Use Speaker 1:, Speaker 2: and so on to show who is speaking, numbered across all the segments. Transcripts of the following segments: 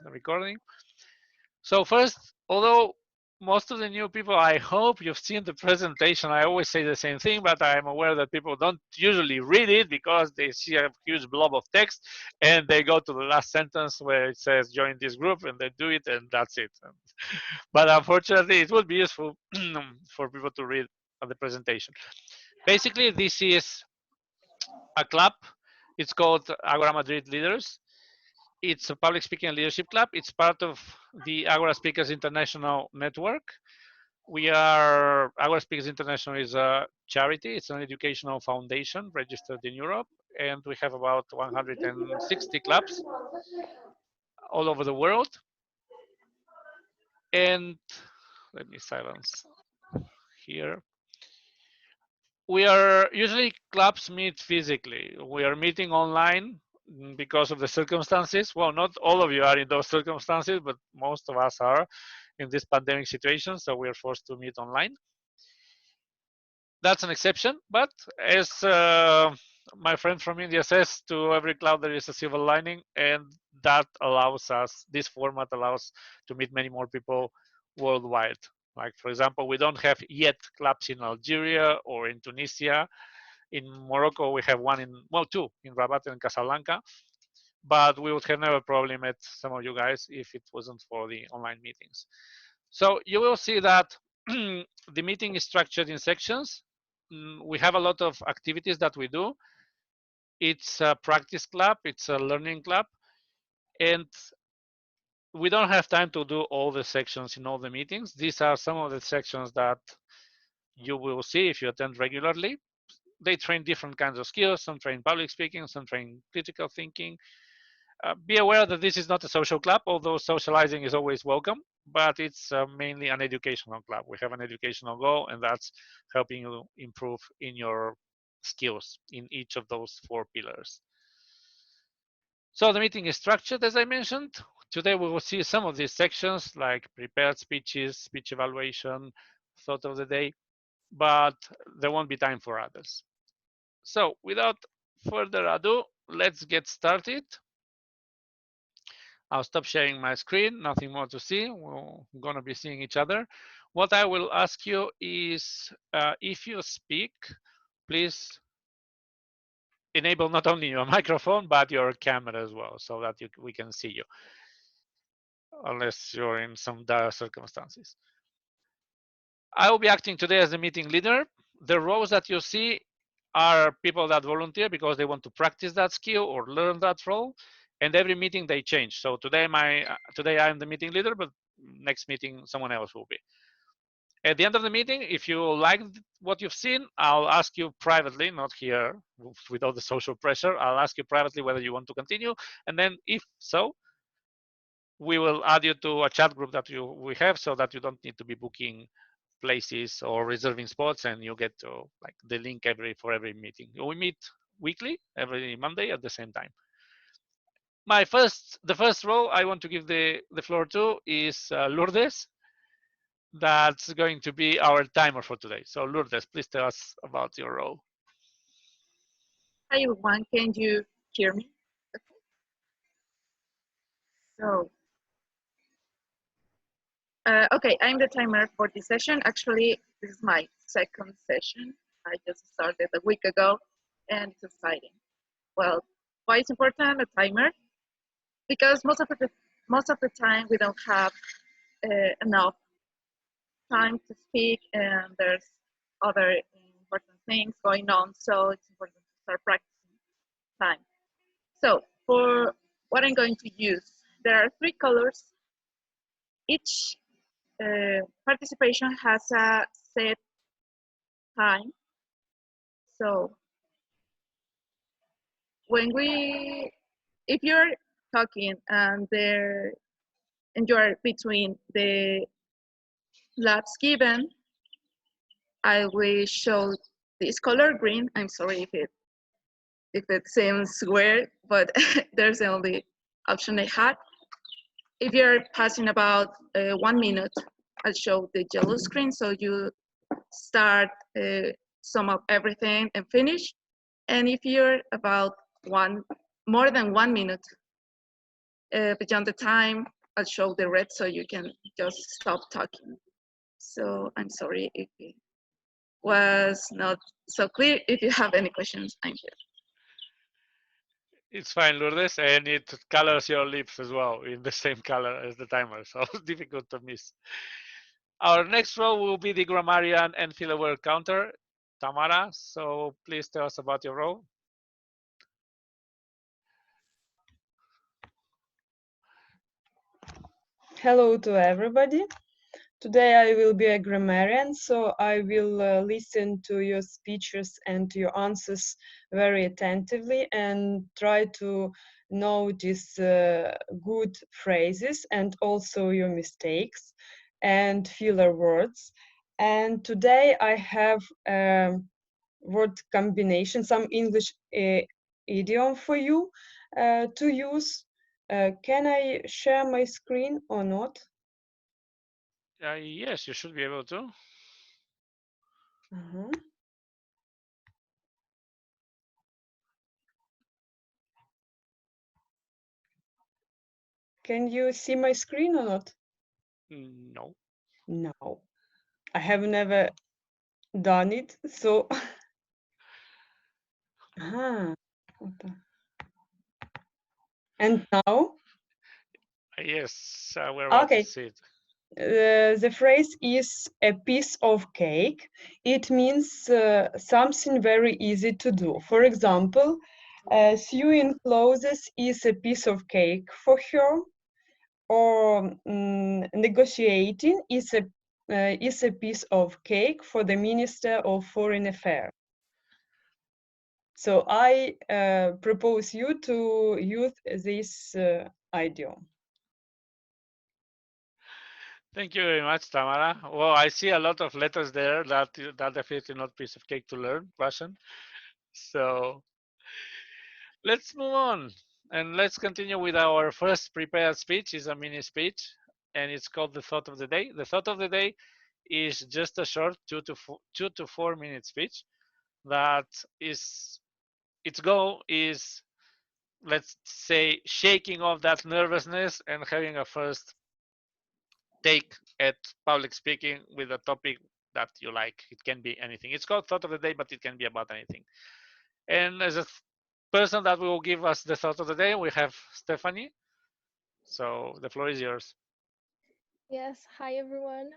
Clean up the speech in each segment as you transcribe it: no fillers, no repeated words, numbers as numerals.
Speaker 1: the recording. So first, although most of the new people, I hope you've seen the presentation. I always say the same thing, but I'm aware that people don't usually read it because they see a huge blob of text and they go to the last sentence where it says join this group and they do it and that's it. But unfortunately, it would be useful for people to read the presentation. Basically, this is a club. It's called Agora Madrid Leaders. It's a public speaking and leadership club. It's part of the Agora Speakers International Network. We are, Agora Speakers International is a charity. It's an educational foundation registered in Europe. And we have about 160 clubs all over the world. And let me silence here. We are usually clubs meet physically. We are meeting online because of the circumstances. Well, not all of you are in those circumstances, but most of us are in this pandemic situation, so we are forced to meet online. That's an exception, but as my friend from India says, to every cloud there is a silver lining, and that allows us, this format allows to meet many more people worldwide. Like, for example, we don't have yet clubs in Algeria or in Tunisia. In Morocco, we have one in, well, two, in Rabat and Casablanca, but we would have never probably met some of you guys if it wasn't for the online meetings. So you will see that the meeting is structured in sections. We have a lot of activities that we do. It's a practice club, it's a learning club, and we don't have time to do all the sections in all the meetings. These are some of the sections that you will see if you attend regularly. They train different kinds of skills. Some train public speaking, some train critical thinking. Be aware that this is not a social club, although socializing is always welcome, but it's mainly an educational club. We have an educational goal, and that's helping you improve in your skills in each of those 4 pillars. So the meeting is structured, as I mentioned. Today we will see some of these sections like prepared speeches, speech evaluation, thought of the day, but there won't be time for others. So without further ado, let's get started. I'll stop sharing my screen, nothing more to see. We're gonna be seeing each other. What I will ask you is, if you speak, please enable not only your microphone, but your camera as well, so that we can see you, unless you're in some dire circumstances. I will be acting today as the meeting leader. The roles that you see are people that volunteer because they want to practice that skill or learn that role. And every meeting they change. So today I'm the meeting leader, but next meeting someone else will be. At the end of the meeting, if you like what you've seen, I'll ask you privately, not here with all the social pressure. I'll ask you privately whether you want to continue. And then if so, we will add you to a chat group that we have so that you don't need to be booking places or reserving spots, and you get to like the link for every meeting. We meet weekly, every Monday at the same time. The first role I want to give the floor to is Lourdes. That's going to be our timer for today. So Lourdes, please tell us about your role.
Speaker 2: Hi everyone, can you hear me? Okay. So, okay, I'm the timer for this session. Actually, this is my second session. I just started a week ago, and it's exciting. Well, why is important a timer? Because most of the time we don't have enough time to speak, and there's other important things going on. So it's important to start practicing time. So for what I'm going to use, there are 3 colors. Each participation has a set time. So if you're talking and you're between the labs given, I will show this color green. I'm sorry if it seems weird, but there's the only option I had. If you're passing about 1 minute, I'll show the yellow screen. So you start, sum up everything and finish. And if you're about more than 1 minute, beyond the time, I'll show the red so you can just stop talking. So I'm sorry if it was not so clear. If you have any questions, I'm here.
Speaker 1: It's fine, Lourdes, and it colors your lips as well in the same color as the timer, so it's difficult to miss. Our next row will be the grammarian and fill-aware counter. Tamara, so please tell us about your role.
Speaker 3: Hello to everybody. Today I will be a grammarian, so I will listen to your speeches and to your answers very attentively and try to notice good phrases and also your mistakes and filler words. And today I have word combination, some English idiom for you to use. Can I share my screen or not?
Speaker 1: Yes, you should be able to.
Speaker 3: Uh-huh. Can you see my screen or not?
Speaker 1: No.
Speaker 3: No. I have never done it, so ah. And now?
Speaker 1: Yes, we're about to
Speaker 3: Okay.
Speaker 1: see it.
Speaker 3: The phrase is a piece of cake. It means something very easy to do. For example, sewing clothes is a piece of cake for her, or negotiating is a piece of cake for the Minister of Foreign Affairs. So I propose you to use this idiom.
Speaker 1: Thank you very much, Tamara. Well, I see a lot of letters there that definitely not piece of cake to learn Russian. So let's move on and let's continue with our first prepared speech. It's a mini speech and it's called the thought of the day. The thought of the day is just a short 2 to 4 minute speech that is its goal is, let's say, shaking off that nervousness and having a first take at public speaking with a topic that you like. It can be anything. It's called thought of the day, but it can be about anything. And as a person that will give us the thought of the day, we have Stephanie. So the floor is yours.
Speaker 4: Yes, hi everyone.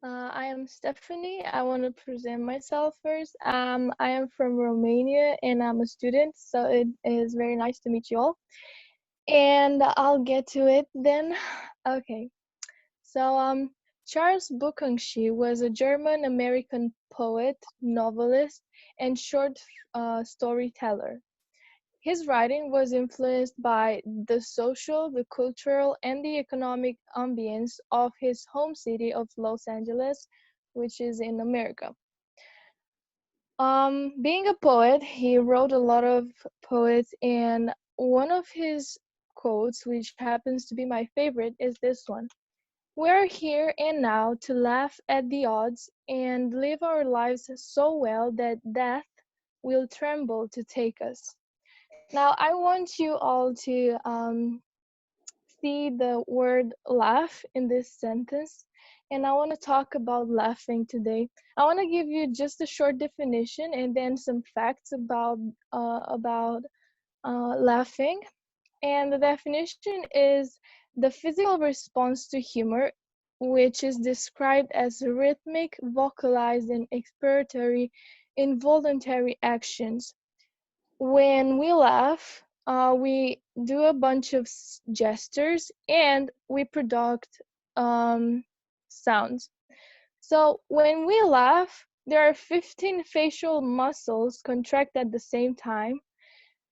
Speaker 4: I am Stephanie. I want to present myself first. I am from Romania and I'm a student, so it is very nice to meet you all. And I'll get to it then. Okay, so Charles Bukowski was a German-American poet, novelist, and short storyteller. His writing was influenced by the social, the cultural, and the economic ambience of his home city of Los Angeles, which is in America. Being a poet, he wrote a lot of poets, and one of his quotes, which happens to be my favorite, is this one. We're here and now to laugh at the odds and live our lives so well that death will tremble to take us. Now, I want you all to see the word laugh in this sentence, and I want to talk about laughing today. I want to give you just a short definition and then some facts about laughing. And the definition is the physical response to humor, which is described as rhythmic, vocalized, and expiratory involuntary actions. When we laugh, we do a bunch of gestures and we produce sounds. So when we laugh, there are 15 facial muscles contract at the same time.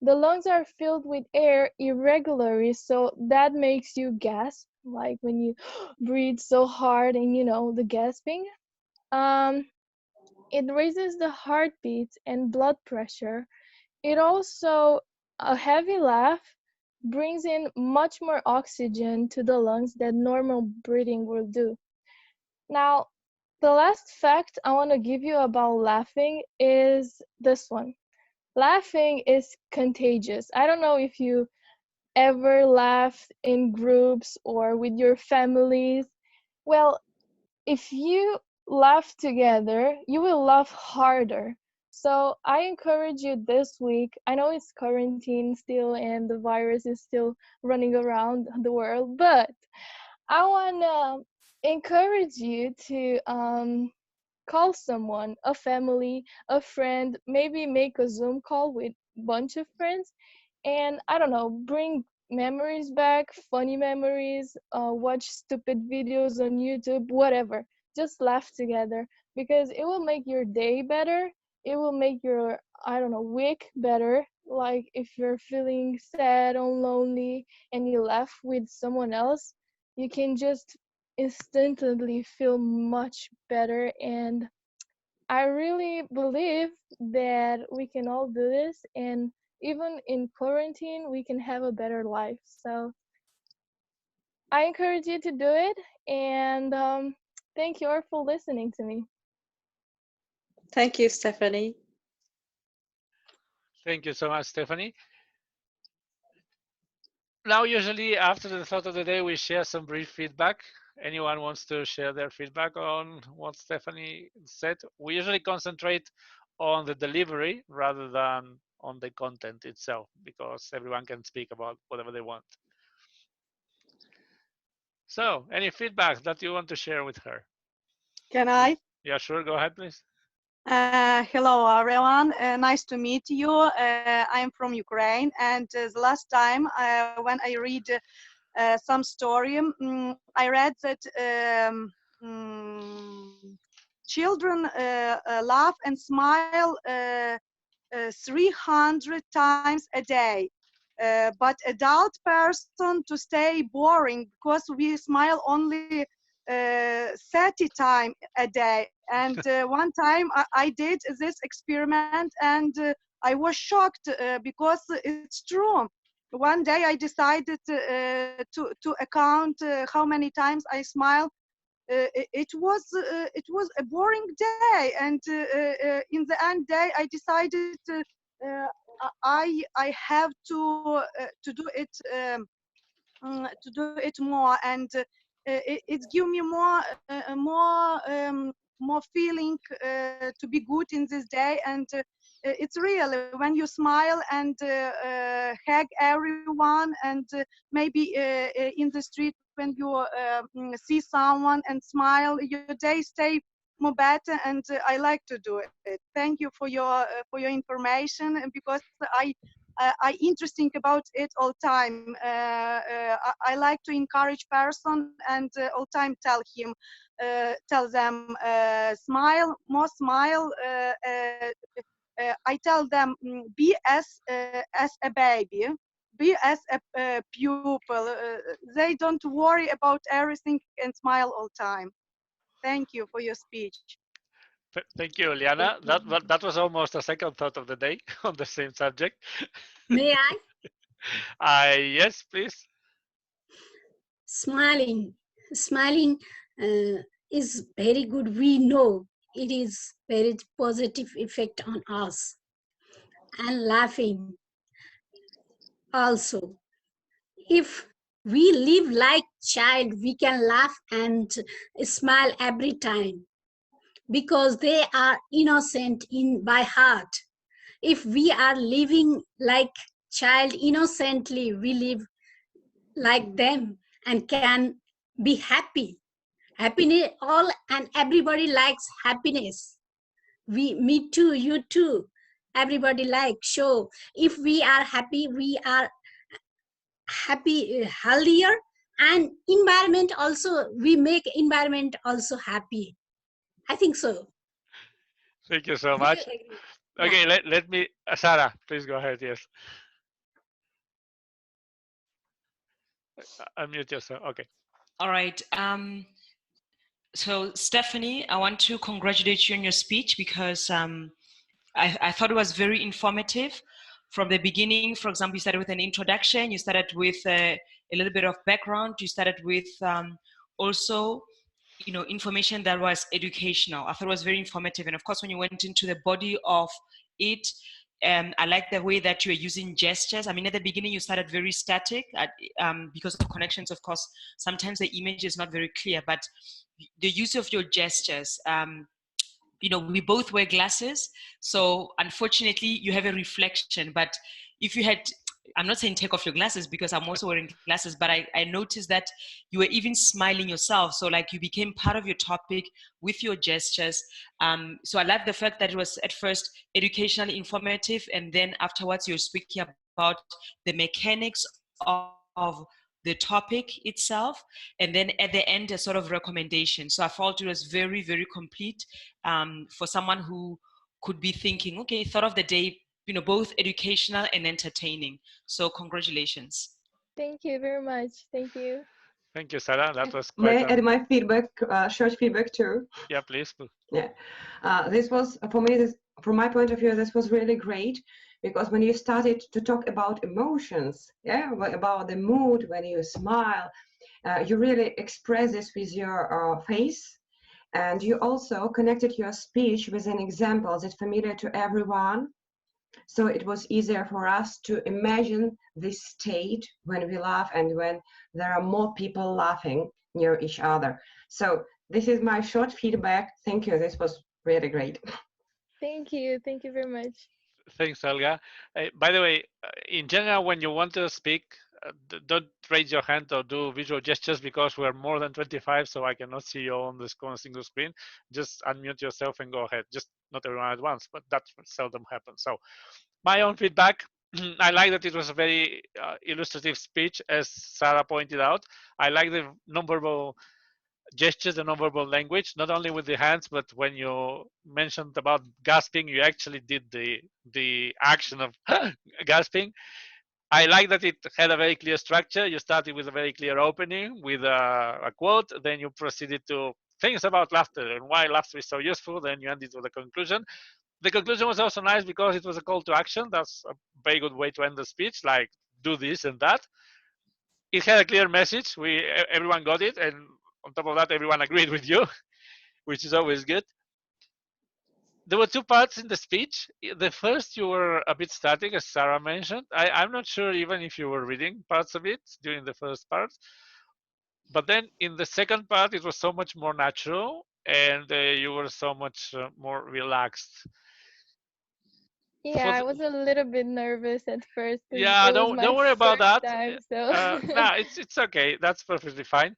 Speaker 4: The lungs are filled with air irregularly, so that makes you gasp, like when you breathe so hard and the gasping. Um, it raises the heartbeat and blood pressure. It also, a heavy laugh brings in much more oxygen to the lungs than normal breathing will do. Now, the last fact I want to give you about laughing is this one. Laughing is contagious. I don't know if you ever laughed in groups or with your families? Well, if you laugh together, you will laugh harder. So I encourage you this week. I know it's quarantine still and the virus is still running around the world, but I want to encourage you to call someone, a family, a friend, maybe make a Zoom call with bunch of friends and I don't know, bring memories back, funny memories, watch stupid videos on YouTube, whatever. Just laugh together because it will make your day better. It will make your, I don't know, week better. Like if you're feeling sad or lonely and you laugh with someone else, you can just instantly feel much better. And I really believe that we can all do this, and even in quarantine, we can have a better life. So I encourage you to do it, and thank you all for listening to me.
Speaker 5: Thank you, Stephanie.
Speaker 1: Thank you so much, Stephanie. Now, usually after the thought of the day, we share some brief feedback. Anyone wants to share their feedback on what Stephanie said? We usually concentrate on the delivery rather than on the content itself because everyone can speak about whatever they want. So, any feedback that you want to share with her?
Speaker 5: Can I?
Speaker 1: Yeah, sure. Go ahead, please.
Speaker 5: Hello, everyone. Nice to meet you. I'm from Ukraine, and the last time when I read some story, I read that children laugh and smile 300 times a day. But adult person to stay boring because we smile only 30 times a day. And one time I did this experiment and I was shocked because it's true. One day I decided to account how many times I smile. It was a boring day, and in the end day I decided uh, I have to do it more, and it's give me more feeling to be good in this day. And it's real when you smile and hug everyone, and maybe in the street when you see someone and smile, your day stay more better. And I like to do it. Thank you for your information, and because I interesting about it all time. I like to encourage person and all time tell them smile, more smile. I tell them be as a baby, be as a pupil. They don't worry about everything and smile all time. Thank you for your speech.
Speaker 1: Thank you, Liana. That was almost a second thought of the day on the same subject.
Speaker 6: May I?
Speaker 1: Yes, please.
Speaker 6: Smiling. Smiling is very good. We know it is very positive effect on us. And laughing also. If we live like child, we can laugh and smile every time because they are innocent in by heart. If we are living like child innocently, we live like them and can be happy. Happiness, all and everybody likes happiness. Me too, you too. Everybody likes. So if we are happy, we are happy, healthier, and environment also. We make environment also happy. I think so.
Speaker 1: Thank you so
Speaker 6: Do you
Speaker 1: much.
Speaker 6: agree?
Speaker 1: Okay,
Speaker 6: Yeah.
Speaker 1: let me, Sarah, please go ahead. Yes, unmute yourself. Okay.
Speaker 7: All right. So Stephanie, I want to congratulate you on your speech because I thought it was very informative. From the beginning, for example, you started with an introduction, you started with a little bit of background, you started with also, information that was educational. I thought it was very informative. And of course, when you went into the body of it, I like the way that you're using gestures. I mean, at the beginning, you started very static because of connections, of course. Sometimes the image is not very clear, but the use of your gestures, you know, we both wear glasses. So unfortunately, you have a reflection. But if you had, I'm not saying take off your glasses because I'm also wearing glasses, but I noticed that you were even smiling yourself. So like you became part of your topic with your gestures. So I love the fact that it was at first educationally informative, and then afterwards you're speaking about the mechanics of the topic itself, and then at the end a sort of recommendation. So I felt it was very, very complete for someone who could be thinking, okay, thought of the day, you know, both educational and entertaining. So congratulations.
Speaker 4: Thank you very much. Thank you.
Speaker 1: Thank you, Sarah. That was
Speaker 8: May
Speaker 1: quite
Speaker 8: I add my feedback, short feedback too?
Speaker 1: yeah, please.
Speaker 8: Yeah, this was for me. This, from my point of view, this was really great because when you started to talk about emotions, yeah, about the mood when you smile, you really express this with your face, and you also connected your speech with an example that's familiar to everyone. So it was easier for us to imagine this state when we laugh and when there are more people laughing near each other. So this is my short feedback. Thank you. This was really great.
Speaker 4: Thank you. Thank you very much.
Speaker 1: Thanks, Olga. By the way, in general, when you want to speak, don't raise your hand or do visual gestures because we're more than 25, so I cannot see you on this single screen. Just unmute yourself and go ahead. Just not everyone at once, but that seldom happens. So my own feedback, I like that it was a very illustrative speech, as Sarah pointed out. I like the nonverbal gestures and nonverbal language, not only with the hands, but when you mentioned about gasping, you actually did the action of gasping. I like that it had a very clear structure. You started with a very clear opening with a quote, then you proceeded to things about laughter and why laughter is so useful. Then you ended with a conclusion. The conclusion was also nice because it was a call to action. That's a very good way to end the speech, like do this and that. It had a clear message. Everyone got it, and on top of that, everyone agreed with you, which is always good. There were two parts in the speech. The first, you were a bit static, as Sarah mentioned. I'm not sure even if you were reading parts of it during the first part. But then in the second part, it was so much more natural, and you were so much more relaxed.
Speaker 4: Yeah,
Speaker 1: For
Speaker 4: I
Speaker 1: the,
Speaker 4: was a little bit nervous at first because
Speaker 1: yeah,
Speaker 4: it was
Speaker 1: don't
Speaker 4: my
Speaker 1: worry about
Speaker 4: first
Speaker 1: that.
Speaker 4: time. So
Speaker 1: No, it's okay. That's perfectly fine.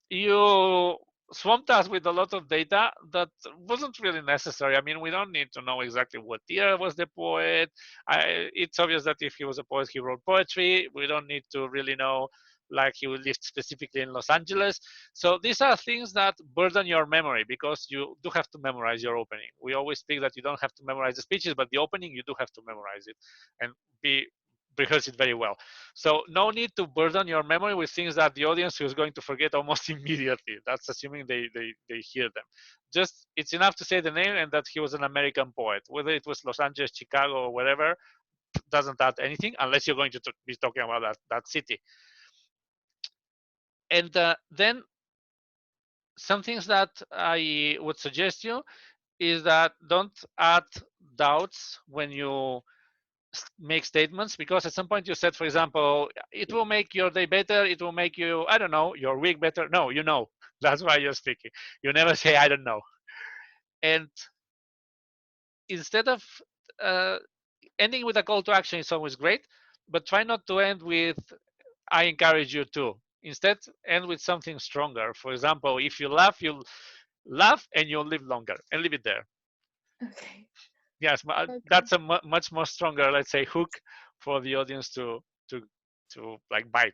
Speaker 1: You swamped us with a lot of data that wasn't really necessary. I mean, we don't need to know exactly what year was the poet. It's obvious that if he was a poet, he wrote poetry. We don't need to really know like he lived specifically in Los Angeles. So these are things that burden your memory because you do have to memorize your opening. We always speak that you don't have to memorize the speeches, but the opening you do have to memorize it and be rehearse it very well. So no need to burden your memory with things that the audience is going to forget almost immediately. That's assuming they hear them. Just it's enough to say the name and that he was an American poet. Whether it was Los Angeles, Chicago, or whatever, doesn't add anything unless you're going to be talking about that city. And then some things that I would suggest you is that don't add doubts when you make statements, because at some point you said, for example, it will make your day better, it will make you, I don't know, your week better. No, you know. That's why you're speaking. You never say I don't know. And instead of uh, ending with a call to action is always great, but try not to end with I encourage you to. Instead, end with something stronger. For example, if you laugh, you'll laugh and you'll live longer, and leave it there.
Speaker 4: okay.
Speaker 1: Yes,
Speaker 4: Okay.
Speaker 1: that's a much more stronger, let's say, hook for the audience to to like bite.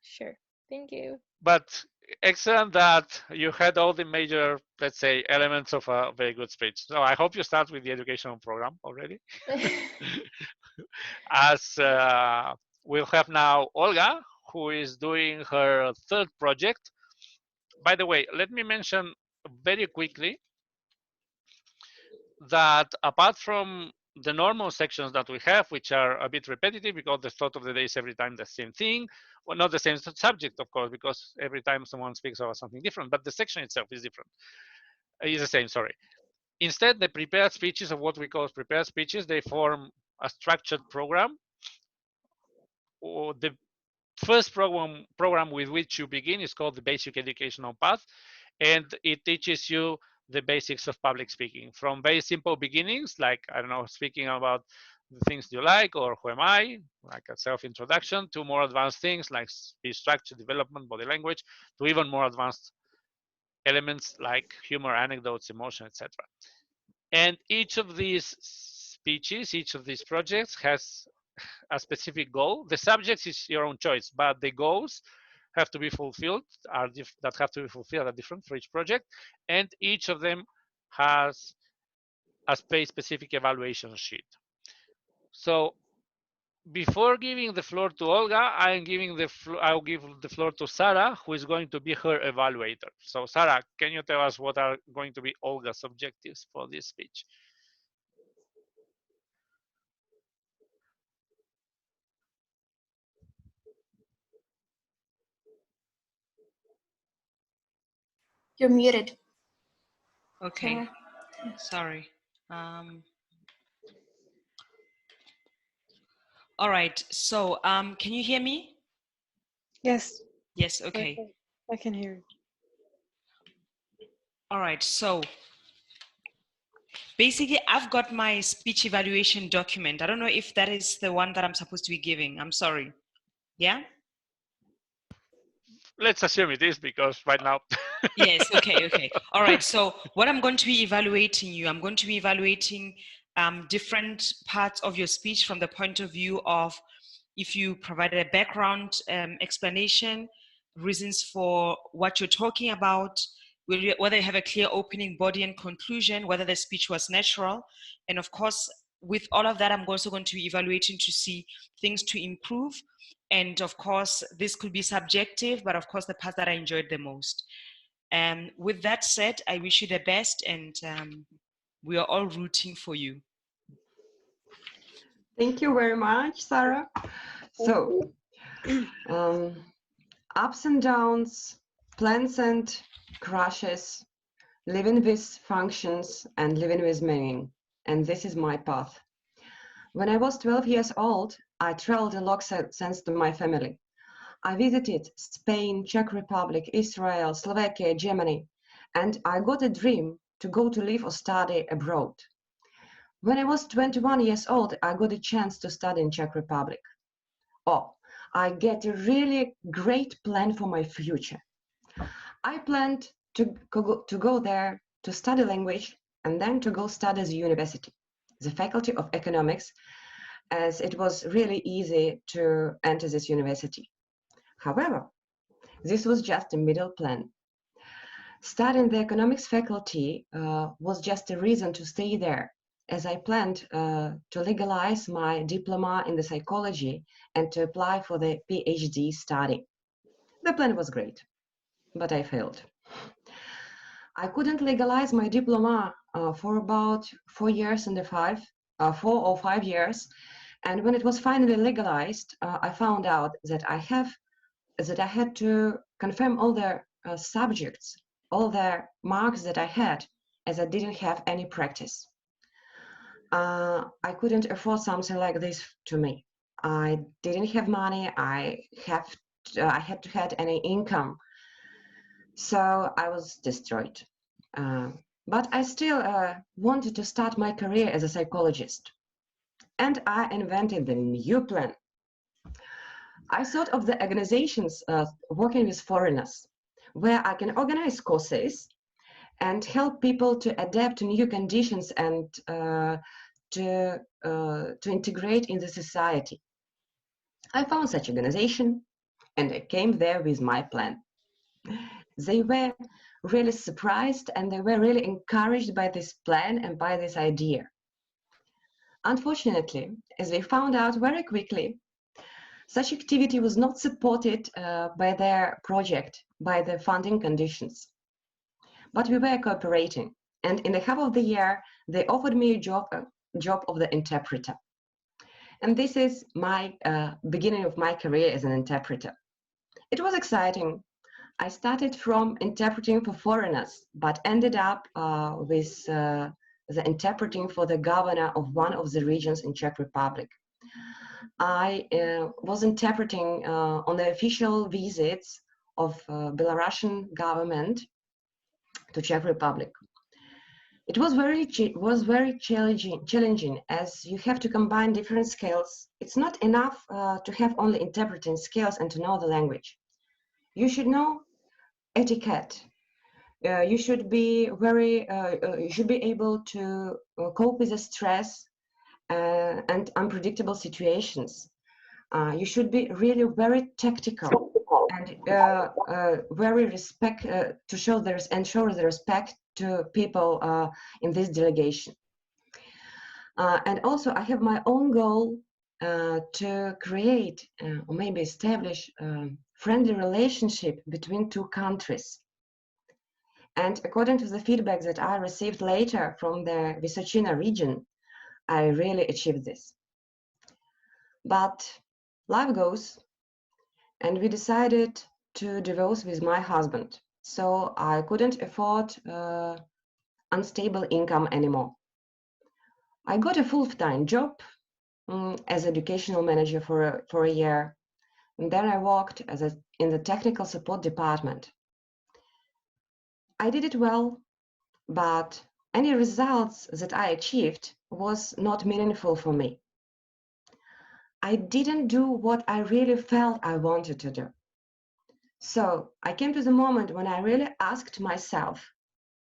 Speaker 4: Sure. Thank you.
Speaker 1: But excellent that you had all the major, let's say, elements of a very good speech. So I hope you start with the educational program already. As we'll have now Olga, who is doing her third project. By the way, let me mention very quickly that apart from the normal sections that we have, which are a bit repetitive because the thought of the day is every time the same thing, well, not the same subject, of course, because every time someone speaks about something different, but the section itself is different, is the same, sorry. Instead, the prepared speeches, of what we call prepared speeches, they form a structured program. Or the first program with which you begin is called the Basic Educational Path, and it teaches you the basics of public speaking, from very simple beginnings, like, I don't know, speaking about the things you like, or who am I, like a self-introduction, to more advanced things like speech structure, development, body language, to even more advanced elements like humor, anecdotes, emotion, etc. And each of these speeches, each of these projects has a specific goal. The subjects is your own choice, but the goals have to be fulfilled, that have to be fulfilled are different for each project, and each of them has a specific evaluation sheet. So before giving the floor to Olga, I'll give the floor to Sarah, who is going to be her evaluator. So Sarah, can you tell us what are going to be Olga's objectives for this speech?
Speaker 9: You're muted.
Speaker 7: Okay, sorry. All right, so can you hear me?
Speaker 10: Yes.
Speaker 7: Yes, okay.
Speaker 10: I can hear you.
Speaker 7: All right, so basically I've got my speech evaluation document. I don't know if that is the one that I'm supposed to be giving. I'm sorry. Yeah?
Speaker 1: Let's assume it is, because right now.
Speaker 7: Yes, okay. All right, so what I'm going to be evaluating you, I'm going to be evaluating different parts of your speech from the point of view of if you provided a background explanation, reasons for what you're talking about, whether you have a clear opening, body, and conclusion, whether the speech was natural. And of course, with all of that, I'm also going to be evaluating to see things to improve. And of course, this could be subjective, but of course, the parts that I enjoyed the most. With that said, I wish you the best, and we are all rooting for you.
Speaker 8: Thank you very much, Sarah. So, ups and downs, plans and crashes, living with functions and living with meaning. And this is my path. When I was 12 years old, I traveled a lot thanks to my family. I visited Spain, Czech Republic, Israel, Slovakia, Germany, and I got a dream to go to live or study abroad. When I was 21 years old, I got a chance to study in Czech Republic. Oh, I get a really great plan for my future. I planned to go there to study language and then to go study at the university, the Faculty of Economics, as it was really easy to enter this university. However, this was just a middle plan. Studying the economics faculty was just a reason to stay there, as I planned to legalize my diploma in the psychology and to apply for the PhD study. The plan was great, but I failed. I couldn't legalize my diploma for about 4 or 5 years, and when it was finally legalized, I found out that I had to confirm all the subjects, all the marks that I had, as I didn't have any practice. I couldn't afford something like this to me. I didn't have money. I had to have any income, so I was destroyed. But I still wanted to start my career as a psychologist, and I invented the new plan. I thought of the organizations working with foreigners, where I can organize courses and help people to adapt to new conditions and to integrate in the society. I found such organization and I came there with my plan. They were really surprised and they were really encouraged by this plan and by this idea. Unfortunately, as they found out very quickly, such activity was not supported by their project, by the funding conditions. But we were cooperating, and in the half of the year, they offered me a job of the interpreter. And this is my beginning of my career as an interpreter. It was exciting. I started from interpreting for foreigners, but ended up with the interpreting for the governor of one of the regions in Czech Republic. I was interpreting on the official visits of Belarusian government to Czech Republic. It was very challenging as you have to combine different skills. It's not enough to have only interpreting skills and to know the language. You should know etiquette. You should be able to cope with the stress and unpredictable situations. You should be really very tactical and very respect to show the respect to people in this delegation. And also, I have my own goal to create or maybe establish a friendly relationship between two countries. And according to the feedback that I received later from the Vysočina region, I really achieved this. But life goes, and we decided to divorce with my husband. So I couldn't afford unstable income anymore. I got a full-time job as educational manager for a year. And then I worked in the technical support department. I did it well, but any results that I achieved was not meaningful for me. I didn't do what I really felt I wanted to do. So I came to the moment when I really asked myself,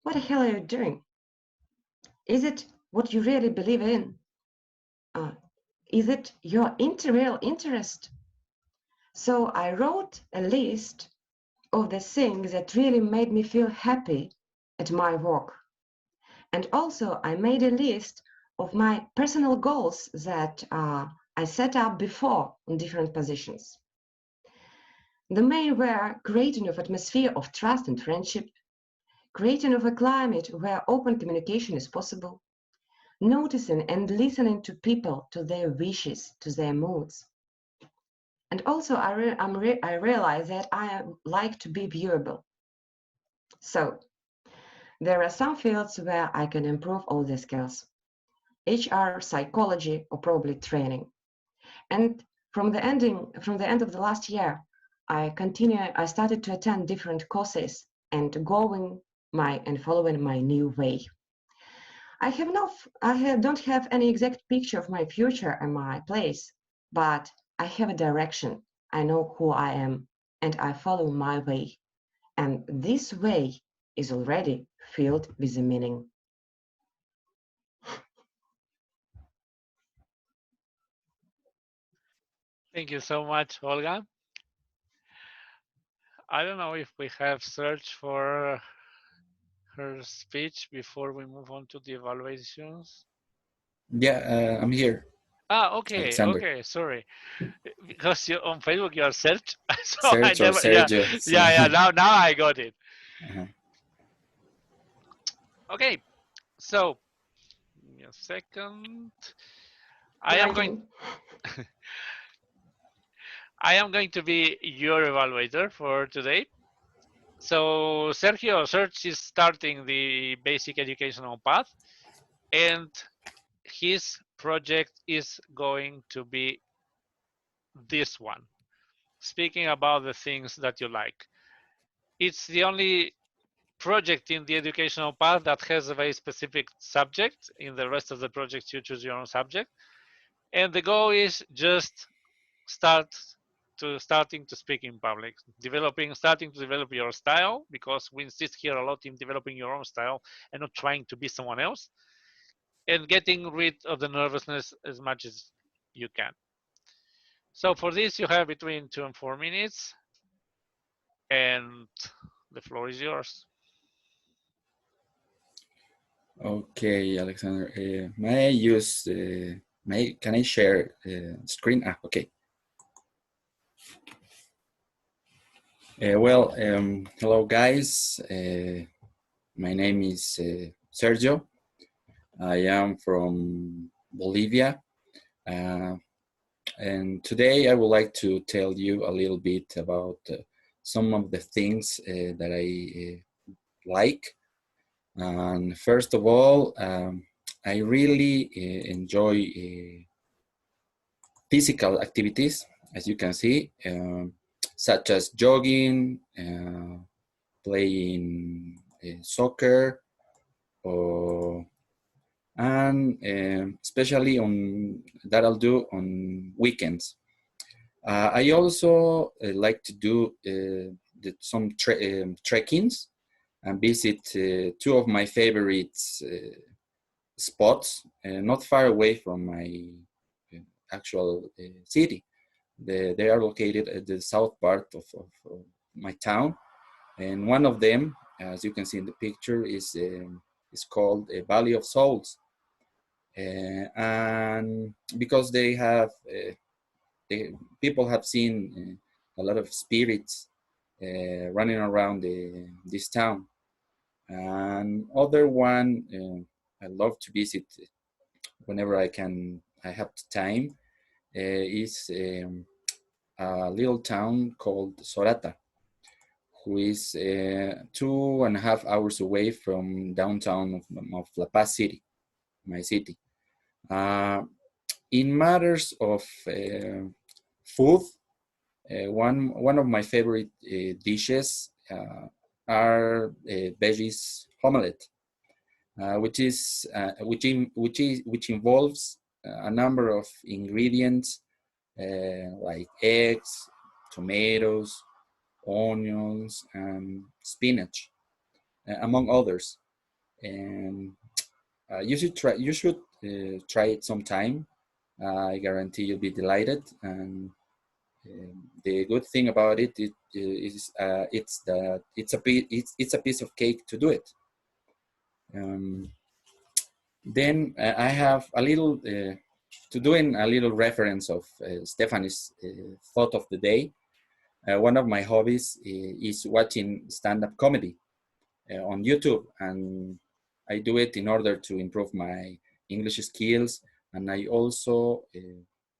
Speaker 8: what the hell are you doing? Is it what you really believe in? Is it your real interest? So I wrote a list of the things that really made me feel happy at my work. And also I made a list of my personal goals that I set up before in different positions. The main were creating of atmosphere of trust and friendship, creating of a climate where open communication is possible, noticing and listening to people, to their wishes, to their moods. And also I realized that I like to be viewable. So there are some fields where I can improve all the skills. HR, psychology, or probably training. And from the end of the last year, I started to attend different courses and following my new way. I don't have any exact picture of my future and my place, but I have a direction. I know who I am and I follow my way. And this way is already filled with a meaning.
Speaker 1: Thank you so much, Olga. I don't know if we have searched for her speech before we move on to the evaluations.
Speaker 11: Yeah, I'm here.
Speaker 1: Okay,
Speaker 11: Alexander.
Speaker 1: okay, sorry. Because you on Facebook you are search, so I
Speaker 11: Sergio,
Speaker 1: never,
Speaker 11: Sergio.
Speaker 1: yeah. Now I got it.
Speaker 11: Uh-huh.
Speaker 1: Okay, so give me a second. I am going to be your evaluator for today. So Sergio Search is starting the basic educational path, and his project is going to be this one, speaking about the things that you like. It's the only project in the educational path that has a very specific subject. In the rest of the projects, you choose your own subject. And the goal is just starting to speak in public, starting to develop your style, because we insist here a lot in developing your own style and not trying to be someone else, and getting rid of the nervousness as much as you can. So for this, you have between 2 and 4 minutes, and the floor is yours.
Speaker 11: Okay, Alexander. May I use? Can I share screen? Okay. Well, hello guys. My name is Sergio. I am from Bolivia. And today I would like to tell you a little bit about some of the things that I like And first of all, I really enjoy physical activities, as you can see, such as jogging, playing soccer, or and especially on that I'll do on weekends. I also like to do some trekkings and visit two of my favorite spots, not far away from my actual city. They are located at the south part of my town, and one of them, as you can see in the picture, is called Valley of Souls, and because people have seen a lot of spirits running around this town. And other one I love to visit whenever I have time, is a little town called Sorata, who is 2.5 hours away from downtown of La Paz City, my city. In matters of food, one of my favorite dishes are veggies omelette, which involves a number of ingredients like eggs, tomatoes, onions, and spinach, among others. And you should try it sometime. I guarantee you'll be delighted. And the good thing about is it's a piece of cake to do it. Then I have a little to doing a little reference of Stephanie's thought of the day. One of my hobbies is watching stand-up comedy on YouTube, and I do it in order to improve my English skills, and I also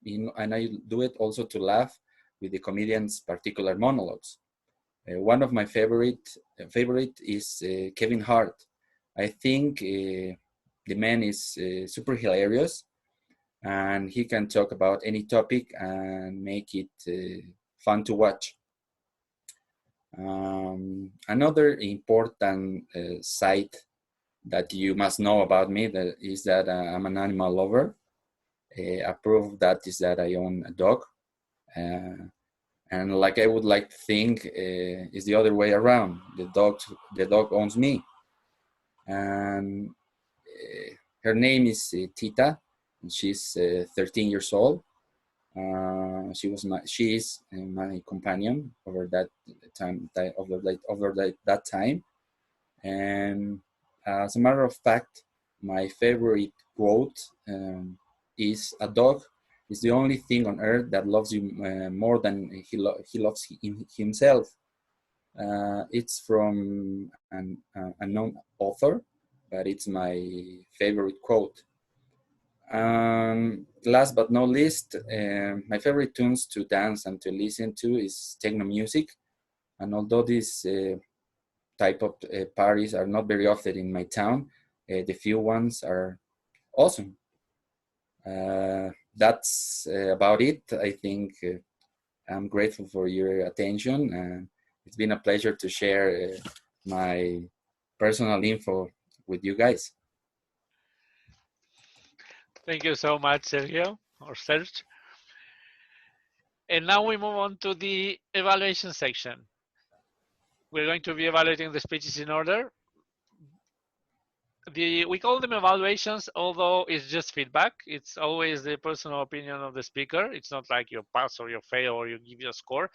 Speaker 11: and I do it also to laugh with the comedian's particular monologues. One of my favorite is Kevin Hart. I think the man is super hilarious, and he can talk about any topic and make it fun to watch. Another important side that you must know about me is that I'm an animal lover. A proof of that is that I own a dog. And like I would like to think is the other way around. The dog owns me. And her name is Tita, and she's 13 years old. She is my companion over that time, that time. And as a matter of fact, my favorite quote is, "A dog is the only thing on earth that loves you more than he loves himself." It's from an unknown author, but it's my favorite quote. Last but not least, my favorite tunes to dance and to listen to is techno music. And although these type of parties are not very often in my town, the few ones are awesome. That's about it. I think I'm grateful for your attention, and it's been a pleasure to share my personal info with you guys.
Speaker 1: Thank you so much, Sergio, or Serge. And now we move on to the evaluation section. We're going to be evaluating the speeches in order. We call them evaluations, although it's just feedback. It's always the personal opinion of the speaker. It's not like you pass or you fail or you give you a score.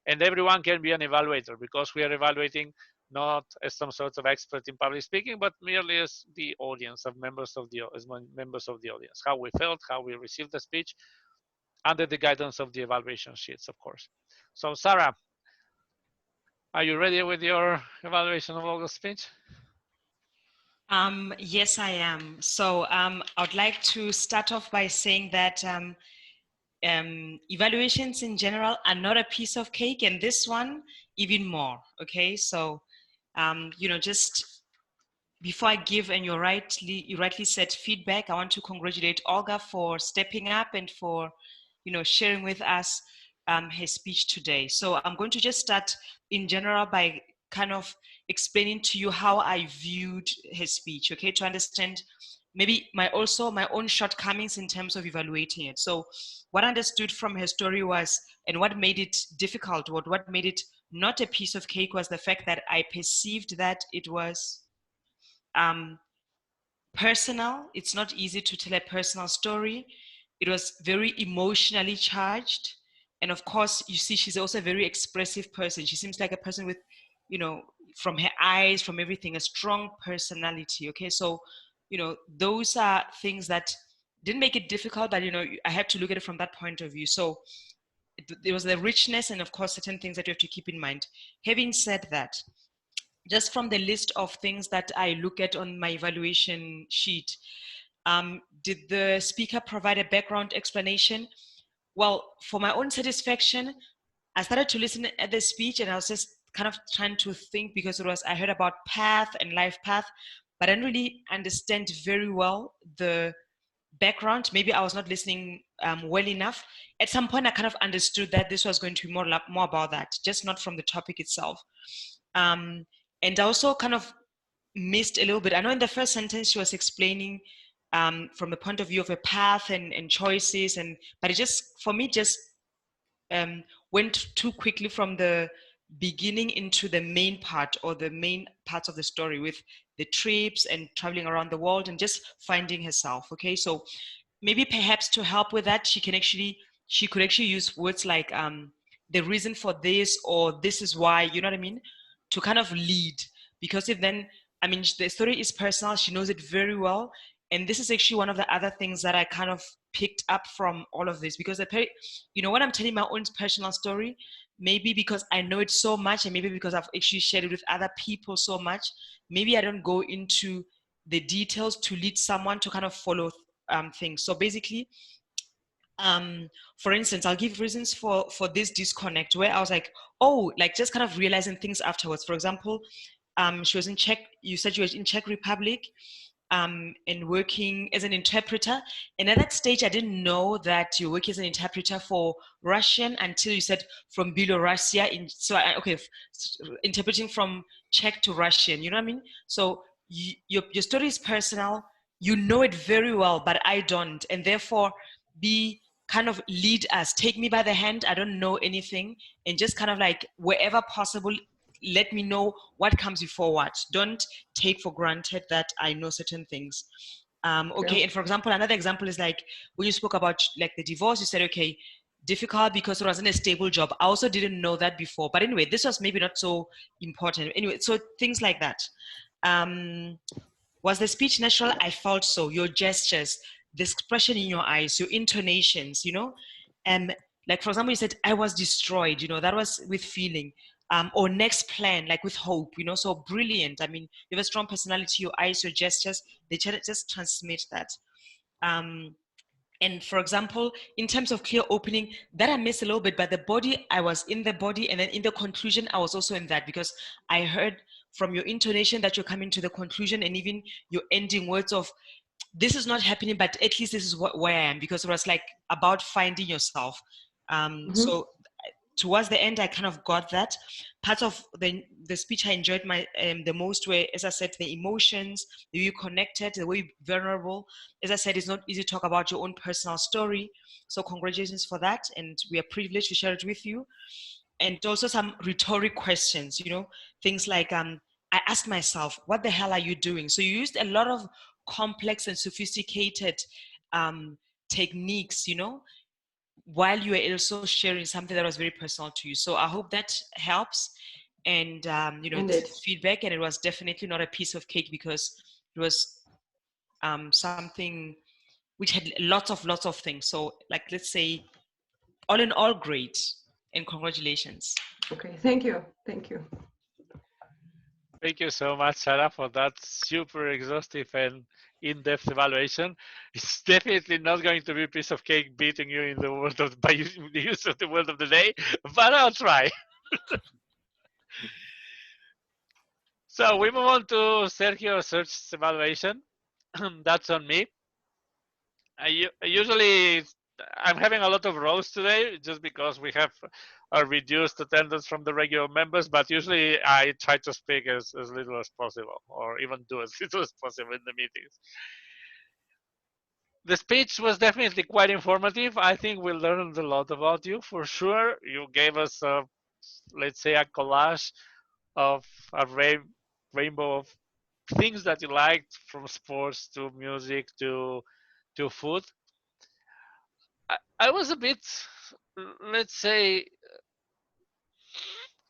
Speaker 1: And everyone can be an evaluator, because we are evaluating not as some sort of expert in public speaking, but merely as the audience, members of the audience, how we felt, how we received the speech, under the guidance of the evaluation sheets, of course. So Sarah, are you ready with your evaluation of Olga's speech?
Speaker 7: Yes, I am. So I would like to start off by saying that evaluations in general are not a piece of cake, and this one even more. Okay, so just before I give, and you rightly said feedback, I want to congratulate Olga for stepping up and for, sharing with us her speech today. So I'm going to just start in general by kind of explaining to you how I viewed her speech, okay, to understand maybe my own shortcomings in terms of evaluating it. So what I understood from her story was, and what made it difficult, what made it not a piece of cake, was the fact that I perceived that it was personal. It's not easy to tell a personal story. It was very emotionally charged. And of course, you see, she's also a very expressive person. She seems like a person with, from her eyes, from everything, a strong personality. Okay. So, those are things that didn't make it difficult, but, I had to look at it from that point of view. So there was the richness and, of course, certain things that you have to keep in mind. Having said that, just from the list of things that I look at on my evaluation sheet, did the speaker provide a background explanation? Well, for my own satisfaction, I started to listen at the speech and I was just kind of trying to think, because I heard about path and life path, but I didn't really understand very well the background. Maybe I was not listening well enough. At some point, I kind of understood that this was going to be more about that, just not from the topic itself. And I also kind of missed a little bit. I know in the first sentence she was explaining from the point of view of a path and choices, but it just, for me, just went too quickly from the beginning into the main part, or the main parts of the story, with the trips and traveling around the world and just finding herself. Okay, so maybe perhaps to help with that, she could actually use words like the reason for this, or this is why, you know what I mean, to kind of lead. Because if then, I mean, the story is personal, she knows it very well. And this is actually one of the other things that I kind of picked up from all of this, because when I'm telling my own personal story, maybe because I know it so much, and maybe because I've actually shared it with other people so much, maybe I don't go into the details to lead someone to kind of follow things. So basically, for instance, I'll give reasons for this disconnect, where I was like, oh, like just kind of realizing things afterwards. For example, she was in Czech. You said you were in Czech Republic, and working as an interpreter. And at that stage, I didn't know that you work as an interpreter for Russian until you said from Belarusia. Interpreting from Czech to Russian. You know what I mean? So your story is personal. You know it very well, but I don't, and therefore be kind of lead us, take me by the hand. I don't know anything, and just kind of like, wherever possible, let me know what comes before what. Don't take for granted that I know certain things. Okay,
Speaker 8: Yeah.
Speaker 7: and for example, another example is like when you spoke about like the divorce, you said, okay, difficult because it wasn't a stable job. I also didn't know that before. But anyway, this was maybe not so important. Anyway, so things like that. Was the speech natural? I felt so. Your gestures, the expression in your eyes, your intonations, like for example, you said, I was destroyed, that was with feeling. Or next plan, like with hope, so brilliant. I mean, you have a strong personality, your eyes, your gestures, they just transmit that. And for example, in terms of clear opening, that I missed a little bit, but the body, I was in the body, and then in the conclusion, I was also in that, because I heard from your intonation that you're coming to the conclusion, and even your ending words of, this is not happening, but at least this is where I am, because it was like about finding yourself. So towards the end, I kind of got that. Part of the speech I enjoyed the most were, as I said, the emotions, the way you connected, the way you vulnerable. As I said, it's not easy to talk about your own personal story. So congratulations for that. And we are privileged to share it with you. And also some rhetoric questions, things like, I asked myself, what the hell are you doing? So you used a lot of complex and sophisticated techniques, while you were also sharing something that was very personal to you. So I hope that helps. And, it's feedback, and it was definitely not a piece of cake, because it was something which had lots of things. So like, let's say, all in all, great. And congratulations.
Speaker 8: Okay, thank you. Thank you.
Speaker 1: Thank you so much, Sarah, for that super exhaustive and in-depth evaluation. It's definitely not going to be a piece of cake beating you in the word of by using the use of the word of the day, but I'll try. So we move on to Sergio search evaluation. That's on me. Usually I'm having a lot of rows today just because we have a reduced attendance from the regular members, but usually I try to speak as little as possible or even do as little as possible in the meetings. The speech was definitely quite informative. I think we learned a lot about you for sure. You gave us, let's say, a collage of a rainbow of things that you liked, from sports to music to food. I was a bit, let's say,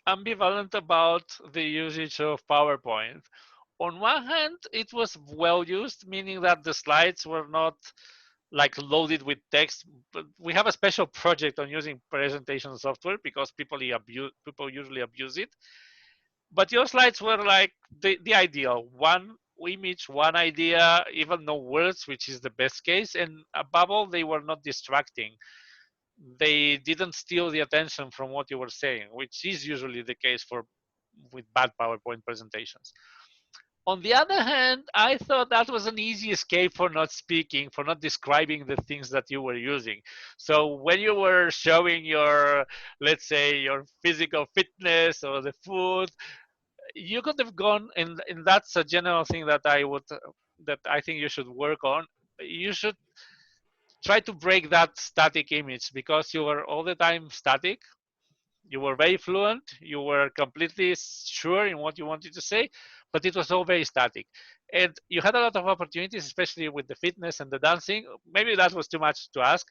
Speaker 1: ambivalent about the usage of PowerPoint. On one hand, it was well used, meaning that the slides were not like loaded with text. But we have a special project on using presentation software because people usually abuse it. But your slides were like the ideal one image, one idea, even no words, which is the best case. And above all, they were not distracting. They didn't steal the attention from what you were saying, which is usually the case for with bad PowerPoint presentations. On the other hand, I thought that was an easy escape for not speaking, for not describing the things that you were using. So when you were showing your, let's say, your physical fitness or the food, you could have gone, and that's a general thing that that I think you should work on. You should try to break that static image because you were all the time static. You were very fluent, you were completely sure in what you wanted to say, but it was all very static. And you had a lot of opportunities, especially with the fitness and the dancing. Maybe that was too much to ask,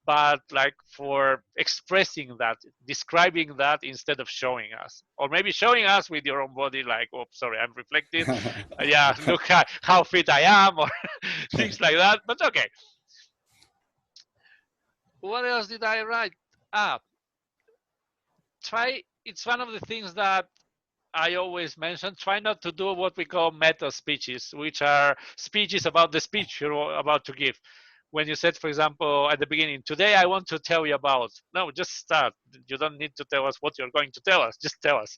Speaker 1: but like for expressing that, describing that instead of showing us, or maybe showing us with your own body, like, oh, sorry, I'm reflected. Yeah, look how fit I am, or things like that. But okay. What else did I write? Ah, it's one of the things that I always mention, try not to do what we call meta speeches, which are speeches about the speech you're about to give. When you said, for example, at the beginning, today I want to tell you about, no, just start. You don't need to tell us what you're going to tell us, just tell us.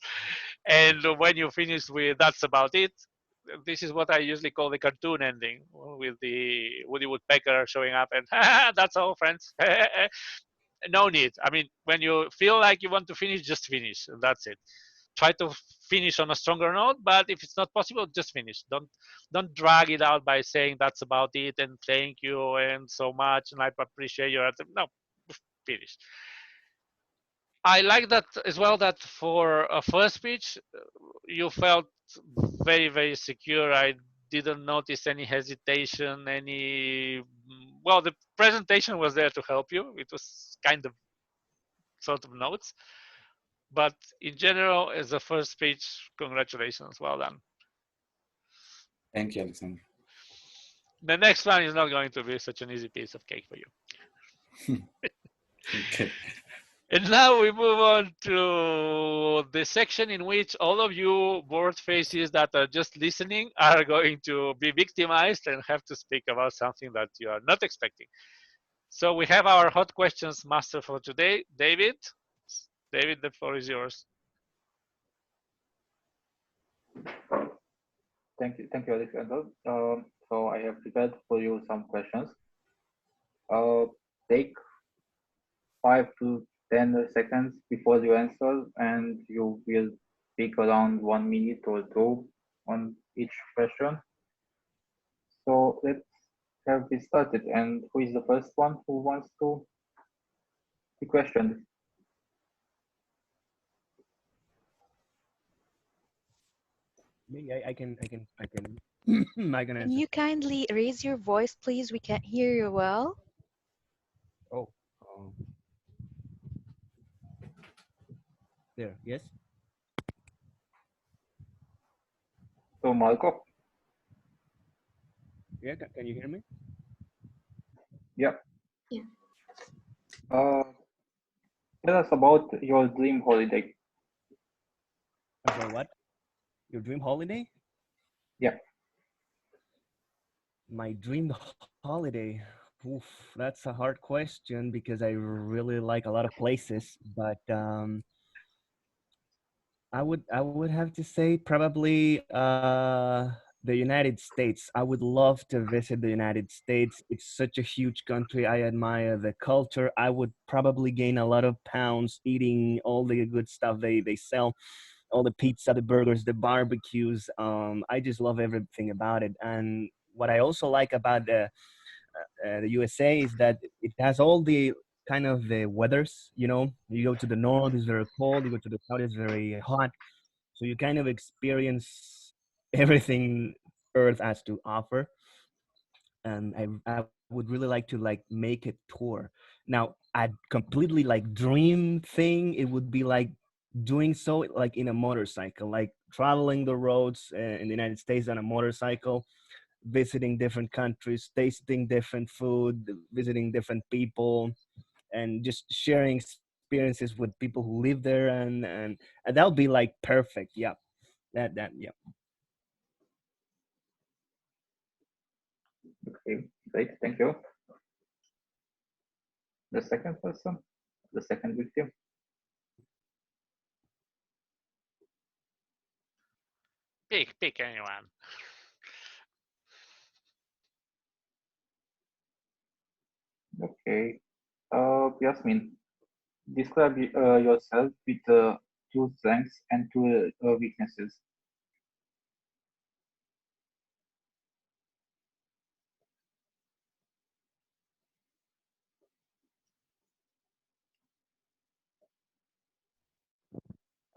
Speaker 1: And when you finish with that's about it, this is what I usually call the cartoon ending, with the Woody Woodpecker showing up and that's all, friends. No need. I mean, when you feel like you want to finish, just finish. And that's it. Try to finish on a stronger note, but if it's not possible, just finish. Don't drag it out by saying that's about it and thank you and so much and I appreciate your attention. No, finish. I like that as well, that for a first speech you felt very secure. I didn't notice any hesitation, any, well, the presentation was there to help you. It was kind of sort of notes, but in general, as a first speech, congratulations, well done.
Speaker 11: Thank you, Alexander.
Speaker 1: The next one is not going to be such an easy piece of cake for you.
Speaker 11: Okay.
Speaker 1: And now we move on to the section in which all of you board faces that are just listening are going to be victimized and have to speak about something that you are not expecting. So we have our hot questions master for today, David. David, the floor is yours.
Speaker 12: Thank you, Alexander. So I have prepared for you some questions. Take 5 to 10 seconds before you answer, and you will speak around 1 minute or two on each question. So let's have this started. And who is the first one who wants to be questioned?
Speaker 13: Me, I can I can
Speaker 14: Can
Speaker 13: answer.
Speaker 14: you kindly raise your voice, please? We can't hear you well.
Speaker 13: Oh, there. Yes.
Speaker 12: So Marco.
Speaker 13: Yeah. Can you hear me?
Speaker 12: Yeah.
Speaker 9: Yeah.
Speaker 12: Tell us about your dream holiday.
Speaker 13: I'm sorry, what? Your dream holiday?
Speaker 12: Yeah.
Speaker 13: My dream holiday. Oof, that's a hard question because I really like a lot of places, but I would have to say probably the United States. I would love to visit the United States. It's such a huge country. I admire the culture. I would probably gain a lot of pounds eating all the good stuff they sell, all the pizza, the burgers, the barbecues. I just love everything about it. And what I also like about the USA is that it has all the kind of the weathers. You know, you go to the north, it's very cold. You go to the south, it's very hot. So you kind of experience everything Earth has to offer. And I would really like to like make a tour. Now, I'd completely like dream thing. It would be like doing so like in a motorcycle, like traveling the roads in the United States on a motorcycle, visiting different countries, tasting different food, visiting different people, and just sharing experiences with people who live there, and that'll be like perfect. Yeah, that yeah.
Speaker 12: Okay, great, thank you. The second person, the second victim.
Speaker 1: Pick anyone.
Speaker 12: Okay, Yasmin, describe yourself with two strengths and two weaknesses.